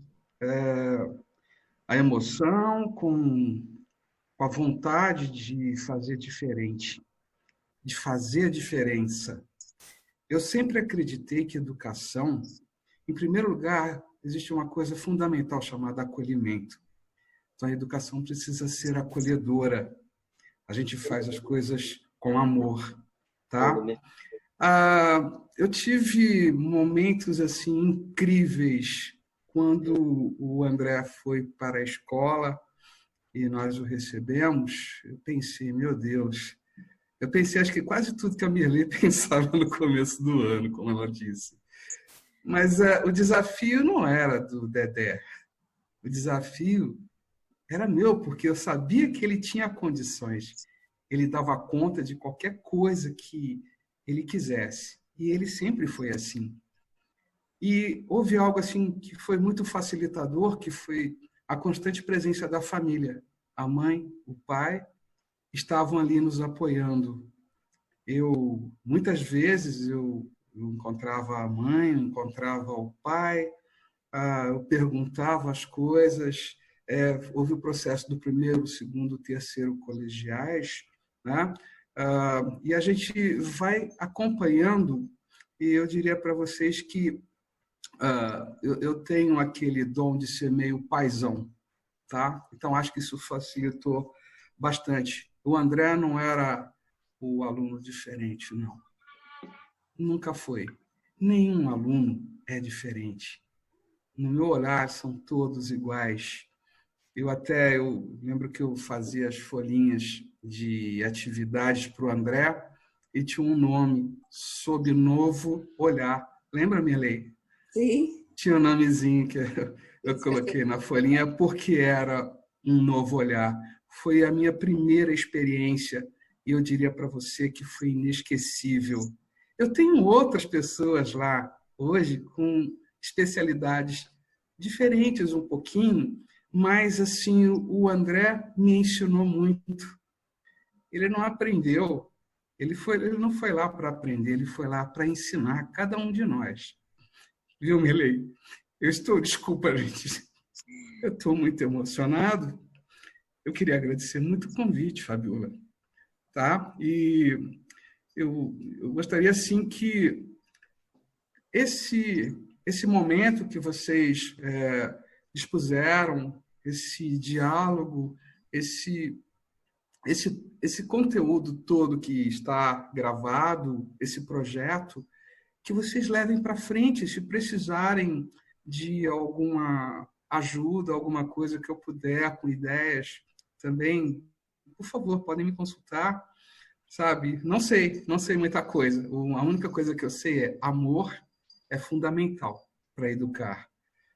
a emoção com a vontade de fazer diferente, de fazer a diferença. Eu sempre acreditei que educação, em primeiro lugar, existe uma coisa fundamental chamada acolhimento. Então, a educação precisa ser acolhedora. A gente faz as coisas com amor, tá? Eu tive momentos assim incríveis quando o André foi para a escola e nós o recebemos. Eu pensei, meu Deus, eu pensei acho que quase tudo que a Mirlei pensava no começo do ano, como ela disse. Mas o desafio não era do Dedé, o desafio era meu, porque eu sabia que ele tinha condições, ele dava conta de qualquer coisa que ele quisesse. E ele sempre foi assim. E houve algo assim que foi muito facilitador, que foi a constante presença da família. A mãe, o pai, estavam ali nos apoiando. Muitas vezes, eu encontrava a mãe, eu encontrava o pai, eu perguntava as coisas. Houve o processo do primeiro, segundo, terceiro colegiais, né? E a gente vai acompanhando, e eu diria para vocês que eu tenho aquele dom de ser meio paizão, tá? Então, acho que isso facilitou bastante. O André não era o aluno diferente, não. Nunca foi. Nenhum aluno é diferente. No meu olhar, são todos iguais. Eu lembro que eu fazia as folhinhas de atividades para o André e tinha um nome, Sob Novo Olhar. Lembra, Mirlei? Sim. Tinha um nomezinho que eu coloquei na folhinha porque era um novo olhar. Foi a minha primeira experiência e eu diria para você que foi inesquecível. Eu tenho outras pessoas lá hoje com especialidades diferentes um pouquinho, mas assim, o André me ensinou muito. Ele não aprendeu, ele não foi lá para aprender, ele foi lá para ensinar cada um de nós. Viu, Mirlei? Desculpa, gente, eu estou muito emocionado. Eu queria agradecer muito o convite, Fabiola, tá? E eu gostaria, assim, que esse momento que vocês dispuseram, esse diálogo, esse conteúdo todo que está gravado, esse projeto, que vocês levem para frente, se precisarem de alguma ajuda, alguma coisa que eu puder, com ideias também, por favor, podem me consultar, sabe? Não sei muita coisa. A única coisa que eu sei é amor é fundamental para educar,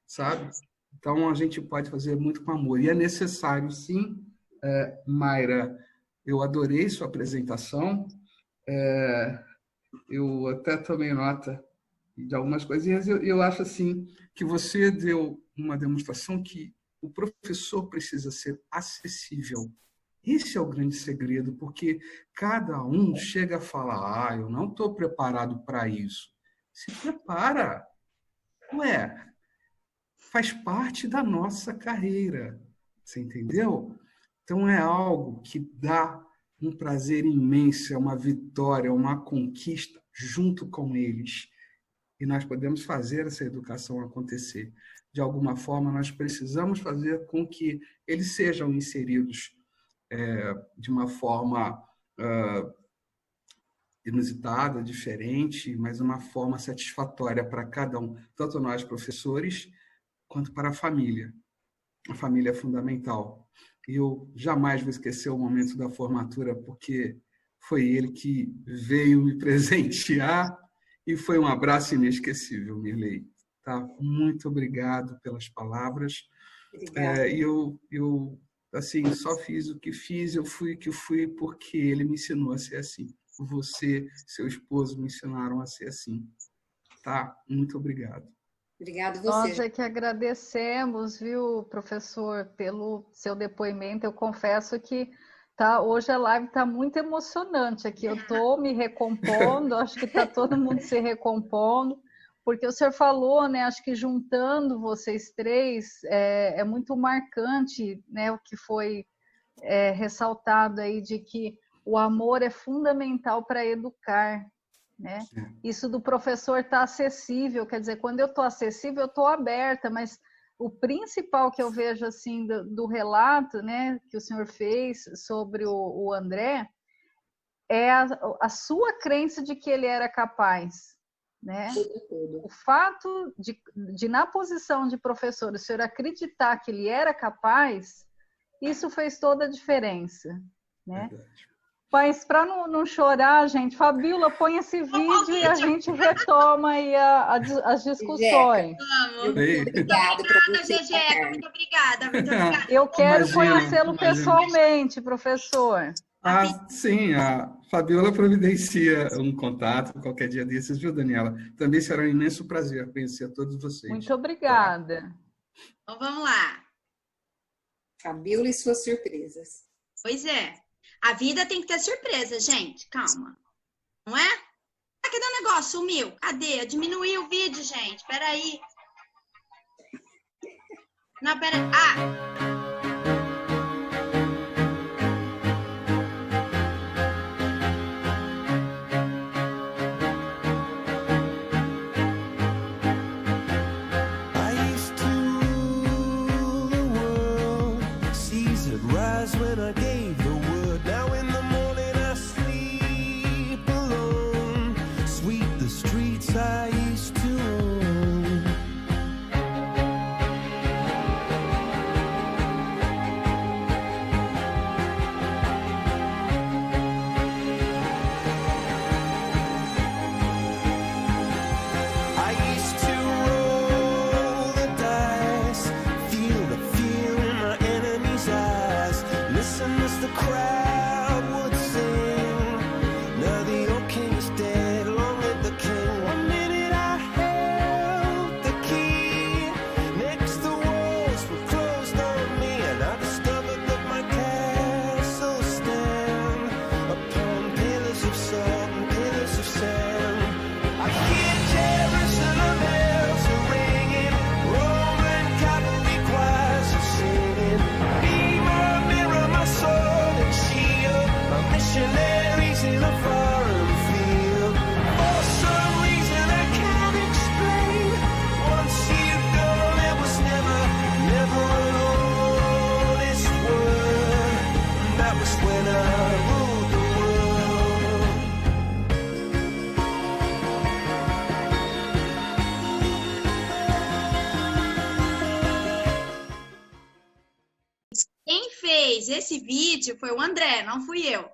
sabe? Então, a gente pode fazer muito com amor. E é necessário, sim, Mayra, eu adorei sua apresentação. Eu até tomei nota de algumas coisinhas. Eu acho assim que você deu uma demonstração que o professor precisa ser acessível. Esse é o grande segredo, porque cada um chega a falar: eu não estou preparado para isso. Se prepara. Ué, faz parte da nossa carreira. Você entendeu? Então, é algo que dá um prazer imenso, é uma vitória, uma conquista junto com eles. E nós podemos fazer essa educação acontecer. De alguma forma, nós precisamos fazer com que eles sejam inseridos de uma forma inusitada, diferente, mas uma forma satisfatória para cada um, tanto nós, professores, quanto para a família. A família é fundamental. E eu jamais vou esquecer o momento da formatura, porque foi ele que veio me presentear e foi um abraço inesquecível, Mirlei. Tá? Muito obrigado pelas palavras. Eu assim, só fiz o que fiz, eu fui o que fui porque ele me ensinou a ser assim. Você, seu esposo, me ensinaram a ser assim. Tá? Muito obrigado. Obrigada você. Nós é que agradecemos, viu, professor, pelo seu depoimento. Eu confesso que hoje a live está muito emocionante aqui. Eu estou me recompondo, acho que está todo mundo se recompondo, porque o senhor falou, né? Acho que juntando vocês três é muito marcante, né? O que foi ressaltado aí de que o amor é fundamental para educar. Né? Isso do professor estar acessível, quer dizer, quando eu estou acessível, eu estou aberta, mas o principal que eu vejo assim do relato, né, que o senhor fez sobre o André é a sua crença de que ele era capaz, né? O fato de na posição de professor, o senhor acreditar que ele era capaz, isso fez toda a diferença, né? Verdade. Mas para não chorar, gente, Fabiola, põe esse vídeo e a gente retoma aí as discussões. Obrigada para você. Jejeca, muito obrigada. Eu quero conhecê-lo pessoalmente, professor. Sim, a Fabiola providencia um contato qualquer dia desses, viu, Daniela? Também será um imenso prazer conhecer todos vocês. Muito obrigada. Então vamos lá. Fabiola e suas surpresas. Pois é. A vida tem que ter surpresa, gente. Calma. Não é? Ah, cadê o negócio? Sumiu. Cadê? Diminuiu o vídeo, gente. Peraí. Não, peraí. Ah! Quem fez esse vídeo foi o André, não fui eu.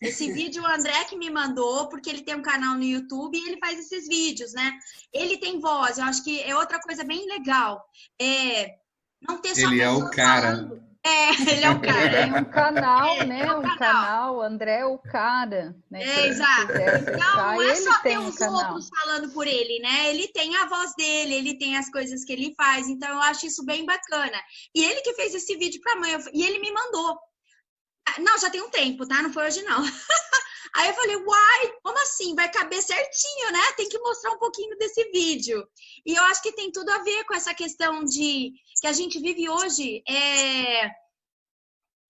Esse vídeo o André que me mandou, porque ele tem um canal no YouTube e ele faz esses vídeos, né? Ele tem voz, eu acho que é outra coisa bem legal. Não ter só Ele é o cara. Falando. Ele é o cara. Tem um canal, né? Um canal, André é o cara. Né? Exato. Então, não é só ter os canal. outros falando por ele, né? Ele tem a voz dele, ele tem as coisas que ele faz. Então, eu acho isso bem bacana. E ele que fez esse vídeo pra mãe, e ele me mandou. Não, já tem um tempo, tá? Não foi hoje, não. Aí eu falei, uai, como assim? Vai caber certinho, né? Tem que mostrar um pouquinho desse vídeo. E eu acho que tem tudo a ver com essa questão de que a gente vive hoje.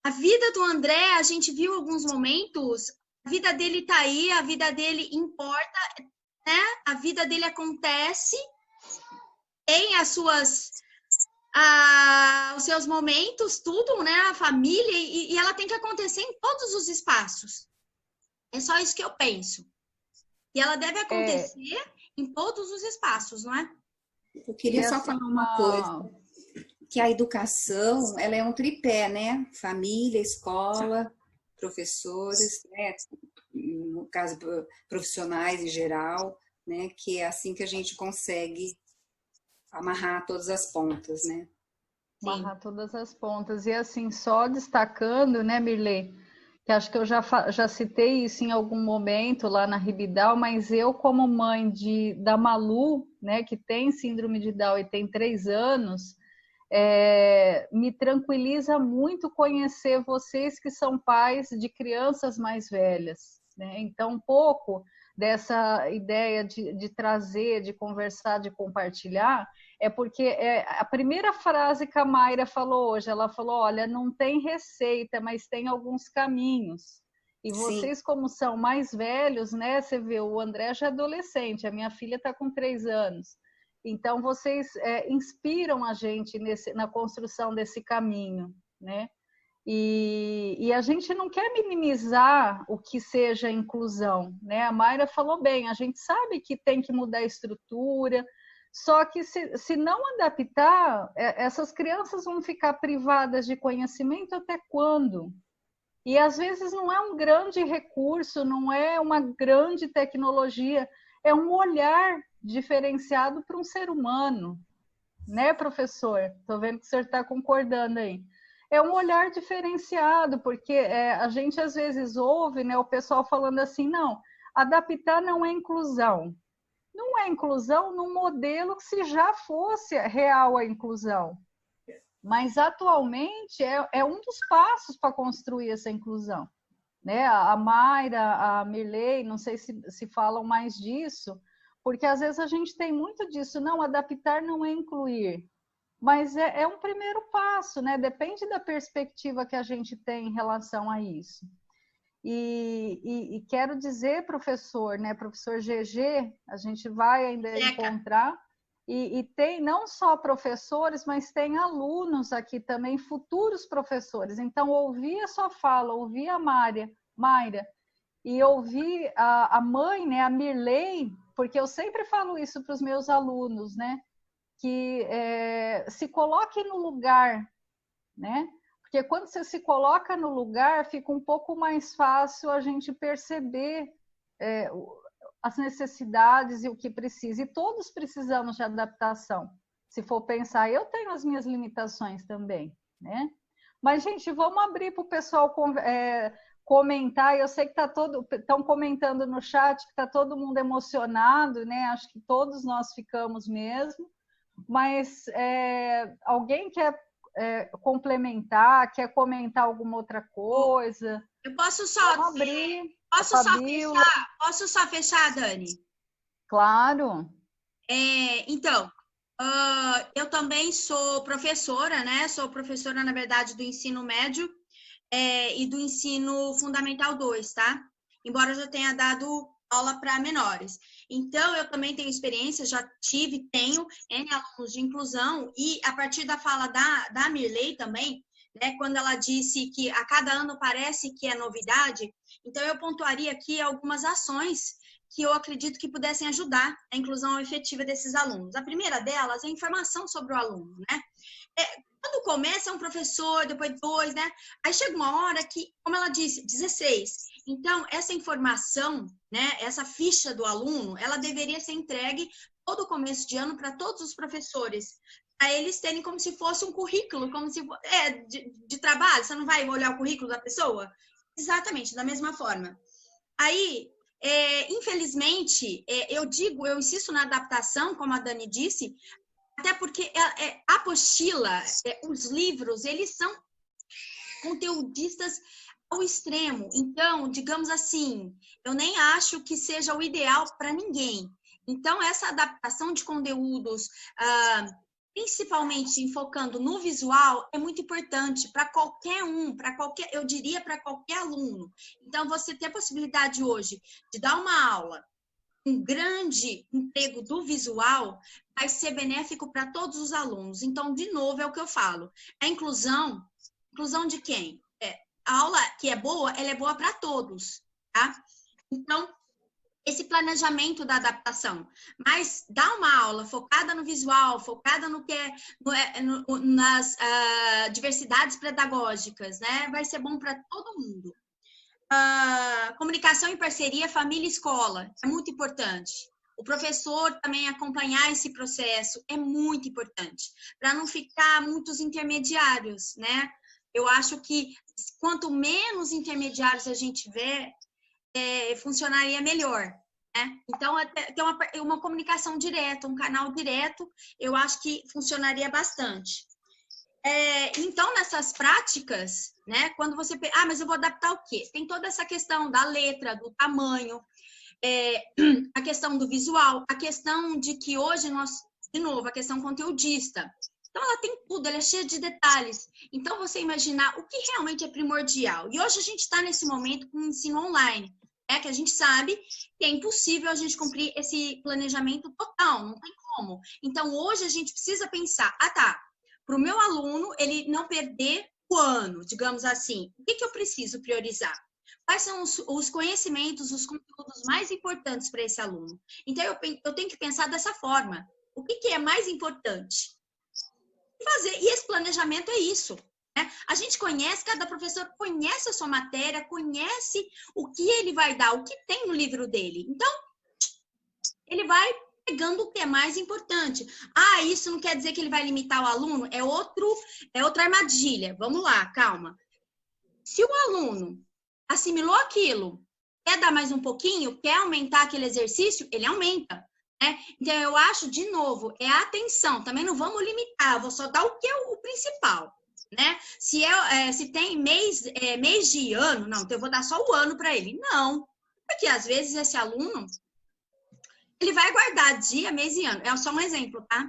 A vida do André, a gente viu alguns momentos, a vida dele tá aí, a vida dele importa, né? A vida dele acontece, tem as suas... os seus momentos, tudo, né? A família, e ela tem que acontecer em todos os espaços. É só isso que eu penso. E ela deve acontecer em todos os espaços, não é? Eu queria só falar uma coisa, que a educação, ela é um tripé, né? Família, escola, professores, né? No caso, profissionais em geral, né? Que é assim que a gente consegue amarrar todas as pontas, né? Amarrar todas as pontas. E assim, só destacando, né, Mirley, que acho que eu já citei isso em algum momento lá na Ribidal, mas eu, como mãe da Malu, né, que tem síndrome de Down e tem 3 anos, me tranquiliza muito conhecer vocês que são pais de crianças mais velhas, né? Então, um pouco dessa ideia de trazer, de conversar, de compartilhar, é porque a primeira frase que a Mayra falou hoje, ela falou, olha, não tem receita, mas tem alguns caminhos. E vocês, Sim. como são mais velhos, né? Você vê, o André já é adolescente, a minha filha está com 3 anos. Então, vocês inspiram a gente na construção desse caminho, né? E a gente não quer minimizar o que seja inclusão, né? A Mayra falou bem, a gente sabe que tem que mudar a estrutura, só que se não adaptar, essas crianças vão ficar privadas de conhecimento até quando? E às vezes não é um grande recurso, não é uma grande tecnologia, é um olhar diferenciado para um ser humano, né, professor? Estou vendo que o senhor está concordando aí. é um olhar diferenciado, porque a gente às vezes ouve, né, o pessoal falando assim, não, adaptar não é inclusão. Não é inclusão num modelo que se já fosse real a inclusão. Mas atualmente é um dos passos para construir essa inclusão. Né? A Mayra, a Mirley, não sei se falam mais disso, porque às vezes a gente tem muito disso, não, adaptar não é incluir. Mas é um primeiro passo, né? Depende da perspectiva que a gente tem em relação a isso. E quero dizer, professor, né? Professor GG, a gente vai ainda encontrar, e tem não só professores, mas tem alunos aqui também, futuros professores. Então, ouvir a sua fala, ouvir a Mayra, e ouvir a mãe, né? A Mirley, porque eu sempre falo isso para os meus alunos, né? Que se coloque no lugar, né? Porque quando você se coloca no lugar, fica um pouco mais fácil a gente perceber as necessidades e o que precisa. E todos precisamos de adaptação. Se for pensar, eu tenho as minhas limitações também, né? Mas, gente, vamos abrir para o pessoal comentar. Eu sei que estão comentando no chat que está todo mundo emocionado, né? Acho que todos nós ficamos mesmo. Mas alguém quer complementar, quer comentar alguma outra coisa? Eu posso só fechar, Dani? Claro. Então, eu também sou professora, né? Sou professora, na verdade, do ensino médio e do ensino fundamental 2, tá? Embora eu já tenha dado aula para menores. Então, eu também tenho experiência, já tenho N alunos de inclusão, e a partir da fala da Mirley também, né, quando ela disse que a cada ano parece que é novidade, então eu pontuaria aqui algumas ações que eu acredito que pudessem ajudar a inclusão efetiva desses alunos. A primeira delas é a informação sobre o aluno, né? Quando começa é um professor, depois 2, né? Aí chega uma hora que, como ela disse, 16. Então, essa informação, né, essa ficha do aluno, ela deveria ser entregue todo começo de ano para todos os professores, para eles terem como se fosse um currículo, como se de trabalho. Você não vai olhar o currículo da pessoa? Exatamente, da mesma forma. Aí, infelizmente, eu insisto na adaptação, como a Dani disse, até porque a apostila, os livros, eles são conteudistas ao extremo. Então, digamos assim, eu nem acho que seja o ideal para ninguém. Então, essa adaptação de conteúdos, principalmente enfocando no visual, é muito importante para qualquer um, eu diria para qualquer aluno. Então, você ter a possibilidade hoje de dar uma aula, um grande emprego do visual, vai ser benéfico para todos os alunos. Então, de novo, é o que eu falo. A inclusão de quem? A aula que é boa, ela é boa para todos, tá? Então, esse planejamento da adaptação, mas dar uma aula focada no visual, focada no que nas diversidades pedagógicas, né? Vai ser bom para todo mundo. Comunicação em parceria família-escola é muito importante. O professor também acompanhar esse processo é muito importante, para não ficar muitos intermediários, né? Eu acho que quanto menos intermediários a gente tiver, funcionaria melhor, né? Então, ter uma comunicação direta, um canal direto, eu acho que funcionaria bastante. Então, nessas práticas, né, quando você... mas eu vou adaptar o quê? Tem toda essa questão da letra, do tamanho, a questão do visual, a questão de que hoje de novo, a questão conteudista. Então, ela tem tudo, ela é cheia de detalhes. Então, você imaginar o que realmente é primordial. E hoje a gente está nesse momento com o ensino online, né, que a gente sabe que é impossível a gente cumprir esse planejamento total, não tem como. Então, hoje a gente precisa pensar, para o meu aluno, ele não perder o ano, digamos assim, o que eu preciso priorizar? Quais são os conhecimentos, os conteúdos mais importantes para esse aluno? Então, eu tenho que pensar dessa forma. O que é mais importante? E esse planejamento é isso. Né? A gente cada professor conhece a sua matéria, conhece o que ele vai dar, o que tem no livro dele. Então, ele vai pegando o que é mais importante. Isso não quer dizer que ele vai limitar o aluno? É outra armadilha. Vamos lá, calma. Se o aluno assimilou aquilo, quer dar mais um pouquinho, quer aumentar aquele exercício, ele aumenta. Né? Então, eu acho, de novo, é a atenção. Também não vamos limitar, vou só dar o que é o principal. Né? Se tem mês de ano, não, então eu vou dar só o ano para ele. Não, porque às vezes esse aluno, ele vai guardar dia, mês e ano. É só um exemplo, tá?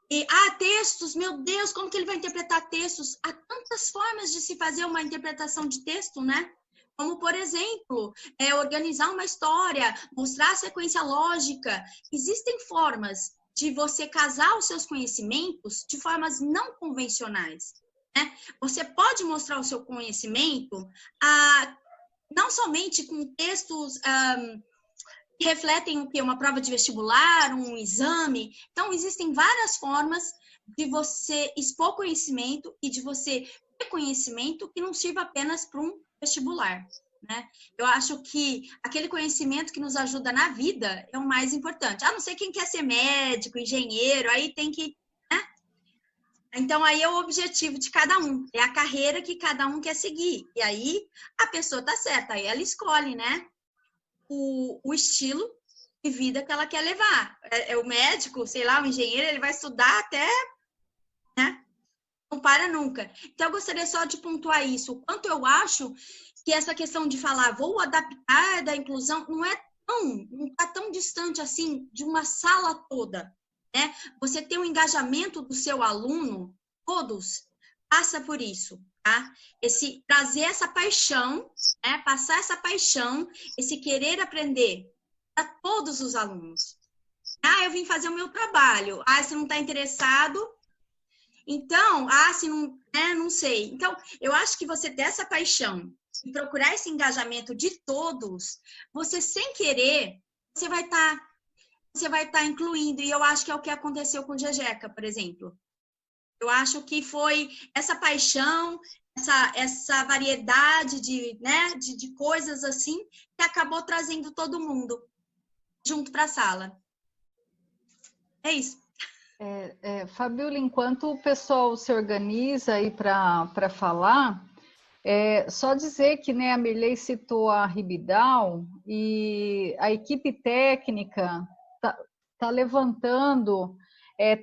E, textos, meu Deus, como que ele vai interpretar textos? Há tantas formas de se fazer uma interpretação de texto, né? Como, por exemplo, organizar uma história, mostrar a sequência lógica. Existem formas de você casar os seus conhecimentos de formas não convencionais. Né? Você pode mostrar o seu conhecimento não somente com textos que refletem o quê? Uma prova de vestibular, um exame. Então, existem várias formas de você expor conhecimento e de você ter conhecimento que não sirva apenas para um vestibular. Né? Eu acho que aquele conhecimento que nos ajuda na vida é o mais importante. Não sei quem quer ser médico, engenheiro, aí tem que... Então, aí é o objetivo de cada um, é a carreira que cada um quer seguir. E aí, a pessoa tá certa, aí ela escolhe, né, o estilo de vida que ela quer levar. O médico, sei lá, o engenheiro, ele vai estudar até, né, não para nunca. Então, eu gostaria só de pontuar isso, o quanto eu acho que essa questão de falar, vou adaptar da inclusão, não está tão distante assim de uma sala toda. Né? Você tem um engajamento do seu aluno, todos, passa por isso, tá? Trazer essa paixão, né? Passar essa paixão, esse querer aprender para todos os alunos. Eu vim fazer o meu trabalho. Você não está interessado? Então, se não, não sei. Então, eu acho que você ter essa paixão e procurar esse engajamento de todos, você sem querer, você vai estar incluindo, e eu acho que é o que aconteceu com Jejeca, por exemplo. Eu acho que foi essa paixão, essa variedade de coisas assim, que acabou trazendo todo mundo junto para a sala. É isso. Fabiola, enquanto o pessoal se organiza aí para falar, só dizer que, né, a Mirley citou a Ribidal e a equipe técnica está levantando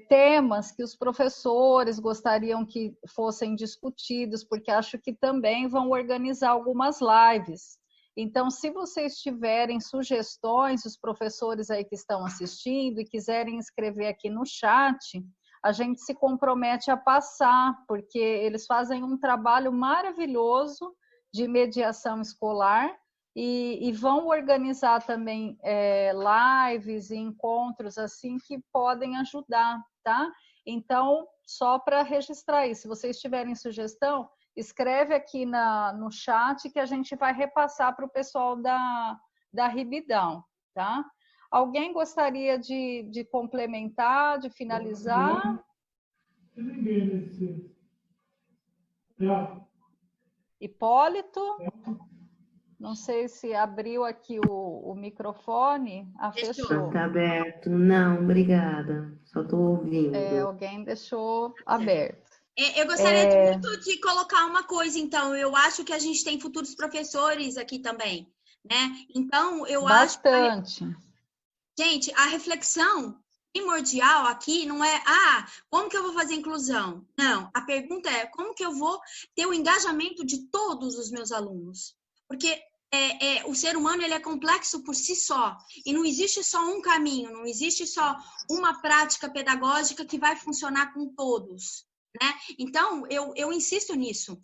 temas que os professores gostariam que fossem discutidos, porque acho que também vão organizar algumas lives. Então, se vocês tiverem sugestões, os professores aí que estão assistindo e quiserem escrever aqui no chat, a gente se compromete a passar, porque eles fazem um trabalho maravilhoso de mediação escolar, e vão organizar também lives e encontros assim que podem ajudar, tá? Então, só para registrar aí, se vocês tiverem sugestão, escreve aqui no chat que a gente vai repassar para o pessoal da Ribidal, tá? Alguém gostaria de complementar, de finalizar? Hipólito? Não sei se abriu aqui o microfone. Fechou. Está aberto. Não, obrigada. Só estou ouvindo. Alguém deixou aberto. Eu gostaria muito de colocar uma coisa, então. Eu acho que a gente tem futuros professores aqui também, né? Então, eu acho... Bastante. Gente, a reflexão primordial aqui não é, como que eu vou fazer inclusão? Não, a pergunta é, como que eu vou ter o engajamento de todos os meus alunos? Porque o ser humano, ele é complexo por si só, e não existe só um caminho, não existe só uma prática pedagógica que vai funcionar com todos, né? Então, eu insisto nisso.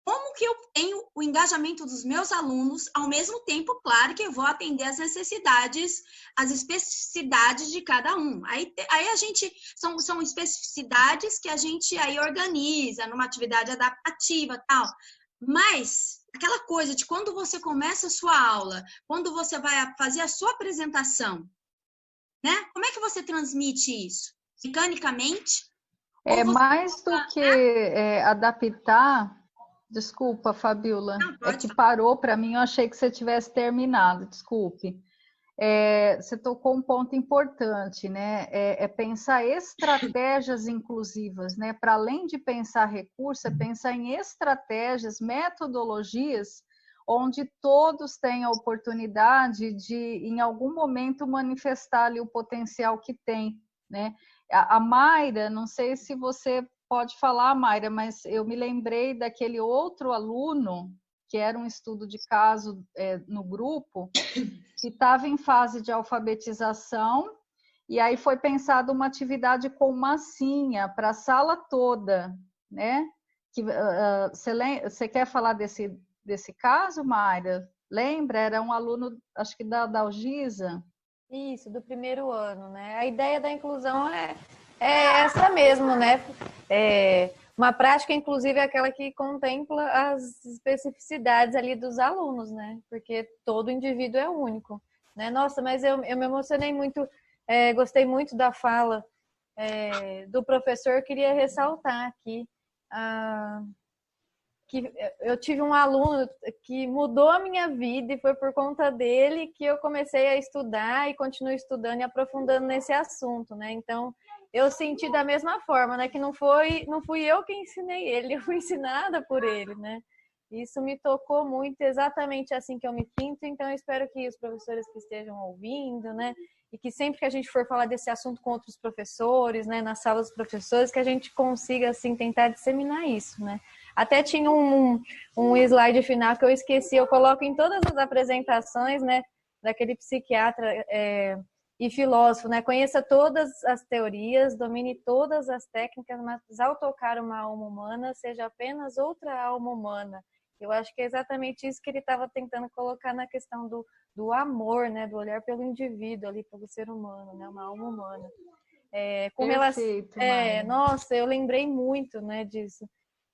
Como que eu tenho o engajamento dos meus alunos, ao mesmo tempo, claro, que eu vou atender as necessidades, as especificidades de cada um. Aí a gente, são especificidades que a gente aí organiza numa atividade adaptativa e tal. Mas aquela coisa de quando você começa a sua aula, quando você vai fazer a sua apresentação, né? Como é que você transmite isso? Mecanicamente? Mais do que adaptar... Desculpa, Fabiola, Não, é que parou para mim, eu achei que você tivesse terminado, desculpe. você tocou um ponto importante, né? É pensar estratégias inclusivas, né? Para além de pensar recurso, é pensar em estratégias, metodologias, onde todos têm a oportunidade de, em algum momento, manifestar ali o potencial que tem, né? A Mayra, não sei se você pode falar, Mayra, mas eu me lembrei daquele outro aluno, que era um estudo de caso no grupo, que estava em fase de alfabetização, e aí foi pensada uma atividade com massinha para a sala toda, né? Você quer falar desse caso, Mayra? Lembra? Era um aluno, acho que da Algisa. Isso, do primeiro ano, né? A ideia da inclusão é essa mesmo, né? Uma prática, inclusive, é aquela que contempla as especificidades ali dos alunos, né? Porque todo indivíduo é único, né? Nossa, mas eu me emocionei muito, gostei muito da fala do professor. Queria ressaltar aqui que eu tive um aluno que mudou a minha vida, e foi por conta dele que eu comecei a estudar e continuo estudando e aprofundando nesse assunto, né? Então, eu senti da mesma forma, né? Que não fui eu que ensinei ele, eu fui ensinada por ele, né? Isso me tocou muito, exatamente assim que eu me sinto. Então, eu espero que os professores que estejam ouvindo, né? E que sempre que a gente for falar desse assunto com outros professores, né? Nas salas dos professores, que a gente consiga, assim, tentar disseminar isso, né? Até tinha um slide final que eu esqueci, eu coloco em todas as apresentações, né? Daquele psiquiatra e filósofo, né? Conheça todas as teorias, domine todas as técnicas, mas ao tocar uma alma humana, seja apenas outra alma humana. Eu acho que é exatamente isso que ele estava tentando colocar na questão do amor, né? Do olhar pelo indivíduo ali, pelo ser humano, né? Uma alma humana. Com Perfeito, relação, nossa, eu lembrei muito, né, disso.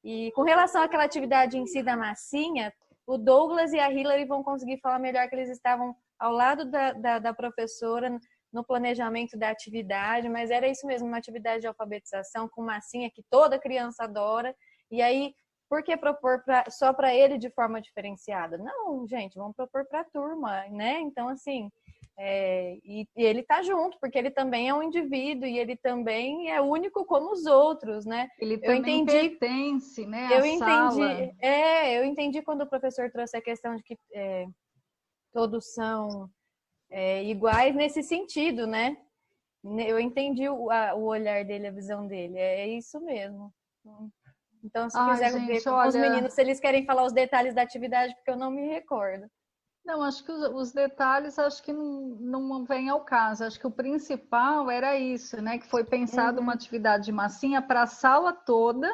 E com relação àquela atividade em si da massinha, o Douglas e a Hilary vão conseguir falar melhor, que eles estavam ao lado da professora no planejamento da atividade, mas era isso mesmo, uma atividade de alfabetização com massinha que toda criança adora. E aí, por que propor só para ele de forma diferenciada? Não, gente, vamos propor para a turma, né? Então, assim, e ele tá junto, porque ele também é um indivíduo e ele também é único como os outros, né? Ele também pertence, né, eu à entendi, sala. eu entendi quando o professor trouxe a questão de que todos são iguais nesse sentido, né? Eu entendi o olhar dele, a visão dele, é isso mesmo. Então, se quiser ver com os meninos, se eles querem falar os detalhes da atividade, porque eu não me recordo. Não, acho que os detalhes acho que não vem ao caso. Acho que o principal era isso, né? Que foi pensado uma atividade de massinha para a sala toda,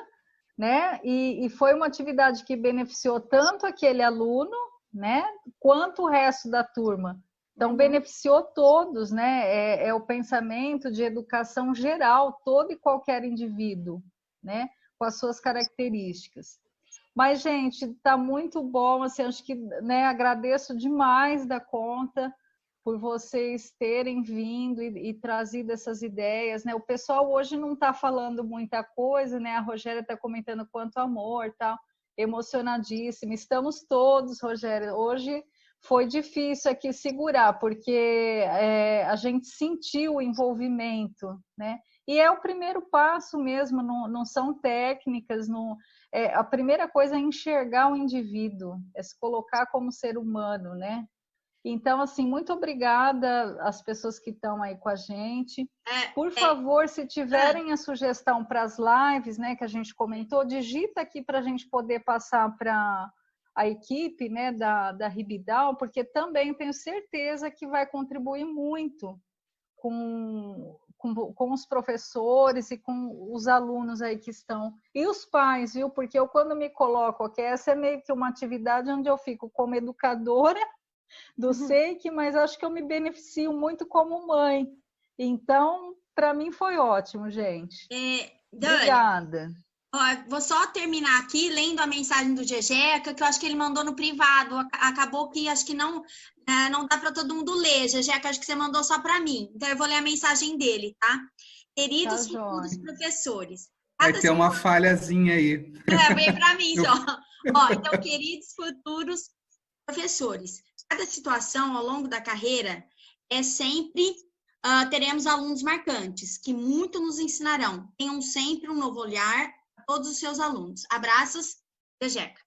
né? E foi uma atividade que beneficiou tanto aquele aluno, né? Quanto o resto da turma. Então, beneficiou todos, né? É o pensamento de educação geral, todo e qualquer indivíduo, né? Com as suas características. Mas, gente, está muito bom, assim, acho que, né, agradeço demais da conta por vocês terem vindo e trazido essas ideias, né? O pessoal hoje não está falando muita coisa, né? A Rogéria está comentando quanto amor, tal, emocionadíssima. Estamos todos, Rogéria, hoje foi difícil aqui segurar, porque a gente sentiu o envolvimento, né? E é o primeiro passo mesmo, não são técnicas, a primeira coisa é enxergar o indivíduo, é se colocar como ser humano, né? Então, assim, muito obrigada às pessoas que estão aí com a gente. Por favor, se tiverem a sugestão para as lives, né, que a gente comentou, digita aqui para a gente poder passar para a equipe, né, da Ribidal, porque também tenho certeza que vai contribuir muito com os professores e com os alunos aí que estão. E os pais, viu? Porque eu, quando me coloco aqui, essa é meio que uma atividade onde eu fico como educadora do SEIC, mas acho que eu me beneficio muito como mãe. Então, para mim foi ótimo, gente. Dani, obrigada. Vou só terminar aqui lendo a mensagem do Jejeca, que eu acho que ele mandou no privado. Acabou que acho que não dá para todo mundo ler, Jejeca, acho que você mandou só para mim. Então, eu vou ler a mensagem dele, tá? Queridos futuros professores. Vai ter uma falhazinha aí. Vem para mim só. Então, queridos futuros professores, cada situação ao longo da carreira sempre teremos alunos marcantes, que muito nos ensinarão. Tenham sempre um novo olhar a todos os seus alunos. Abraços, Jeca.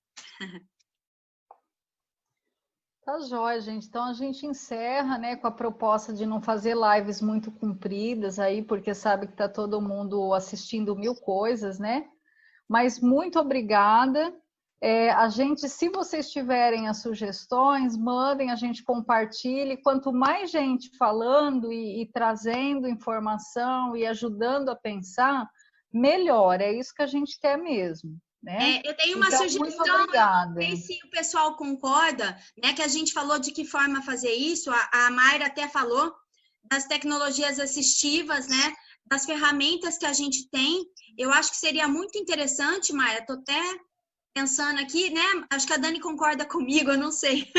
Tá jóia, gente. Então a gente encerra, né, com a proposta de não fazer lives muito compridas aí, porque sabe que tá todo mundo assistindo 1000 coisas, né? Mas muito obrigada. A gente, se vocês tiverem as sugestões, mandem, a gente compartilhe. Quanto mais gente falando e trazendo informação e ajudando a pensar, melhor. É isso que a gente quer mesmo. Né? Eu tenho uma sugestão, eu não sei se o pessoal concorda, né, que a gente falou de que forma fazer isso, a Mayra até falou das tecnologias assistivas, né, das ferramentas que a gente tem. Eu acho que seria muito interessante, Mayra, estou até pensando aqui, né, acho que a Dani concorda comigo, eu não sei,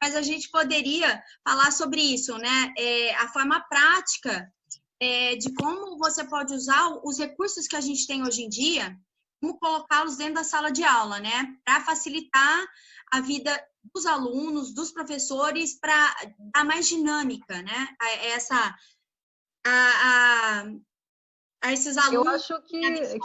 mas a gente poderia falar sobre isso, né, a forma prática de como você pode usar os recursos que a gente tem hoje em dia, como colocá-los dentro da sala de aula, né? Para facilitar a vida dos alunos, dos professores, para dar mais dinâmica, né? A esses alunos. Eu acho que é um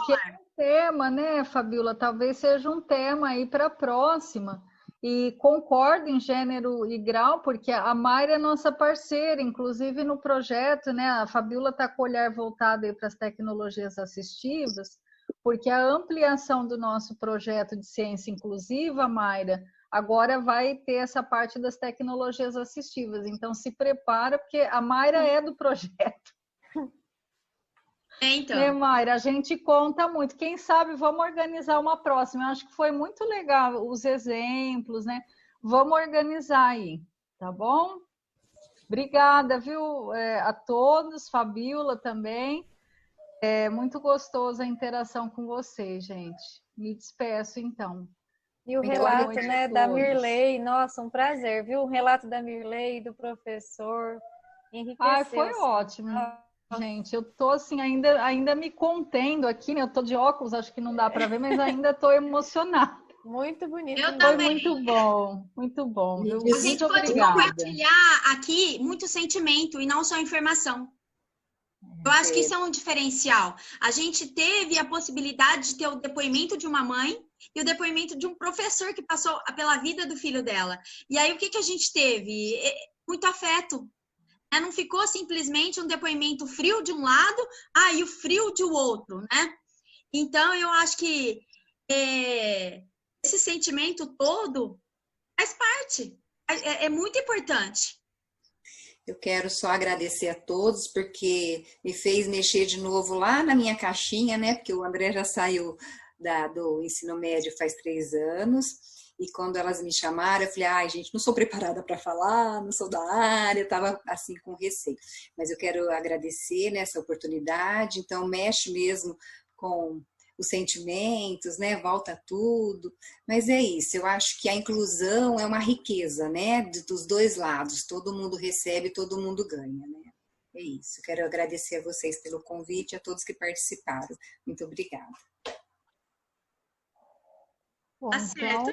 tema, né, Fabiola? Talvez seja um tema aí para a próxima. E concordo em gênero e grau, porque a Mayra é nossa parceira, inclusive no projeto, né? A Fabiola está com o olhar voltado aí para as tecnologias assistivas, porque a ampliação do nosso projeto de ciência inclusiva, Mayra, agora vai ter essa parte das tecnologias assistivas. Então, se prepara, porque a Mayra é do projeto. Então. Né, Mayra? A gente conta muito. Quem sabe, vamos organizar uma próxima. Eu acho que foi muito legal os exemplos, né? Vamos organizar aí, tá bom? Obrigada, viu, a todos, Fabiola também. É muito gostoso a interação com vocês, gente. Me despeço, então. E o relato, né, da Mirley, nossa, um prazer, viu? O relato da Mirley, do professor, enriqueceu. Foi ótimo, gente. Eu tô, assim, ainda me contendo aqui, né? Eu tô de óculos, acho que não dá para ver, mas ainda tô emocionada. Muito bonito. Eu também. Muito bom, muito bom. A gente pode compartilhar aqui muito sentimento e não só informação. Eu acho que isso é um diferencial. A gente teve a possibilidade de ter o depoimento de uma mãe e o depoimento de um professor que passou pela vida do filho dela. E aí, o que a gente teve? Muito afeto. Não ficou simplesmente um depoimento frio de um lado, e o frio de outro, né? Então, eu acho que esse sentimento todo faz parte. É muito importante. Eu quero só agradecer a todos, porque me fez mexer de novo lá na minha caixinha, né? Porque o André já saiu do ensino médio faz 3 anos. E quando elas me chamaram, eu falei, gente, não sou preparada para falar, não sou da área, estava assim com receio. Mas eu quero agradecer nessa oportunidade, então mexe mesmo com os sentimentos, né? Volta tudo. Mas é isso, eu acho que a inclusão é uma riqueza, né? Dos dois lados, todo mundo recebe, todo mundo ganha, né? É isso, quero agradecer a vocês pelo convite, a todos que participaram. Muito obrigada. Bom, então,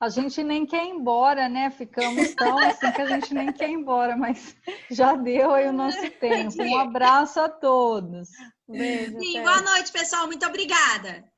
a gente nem quer ir embora, né? Ficamos tão assim que a gente nem quer ir embora, mas já deu aí o nosso tempo. Um abraço a todos. Beijo, boa noite, pessoal. Muito obrigada.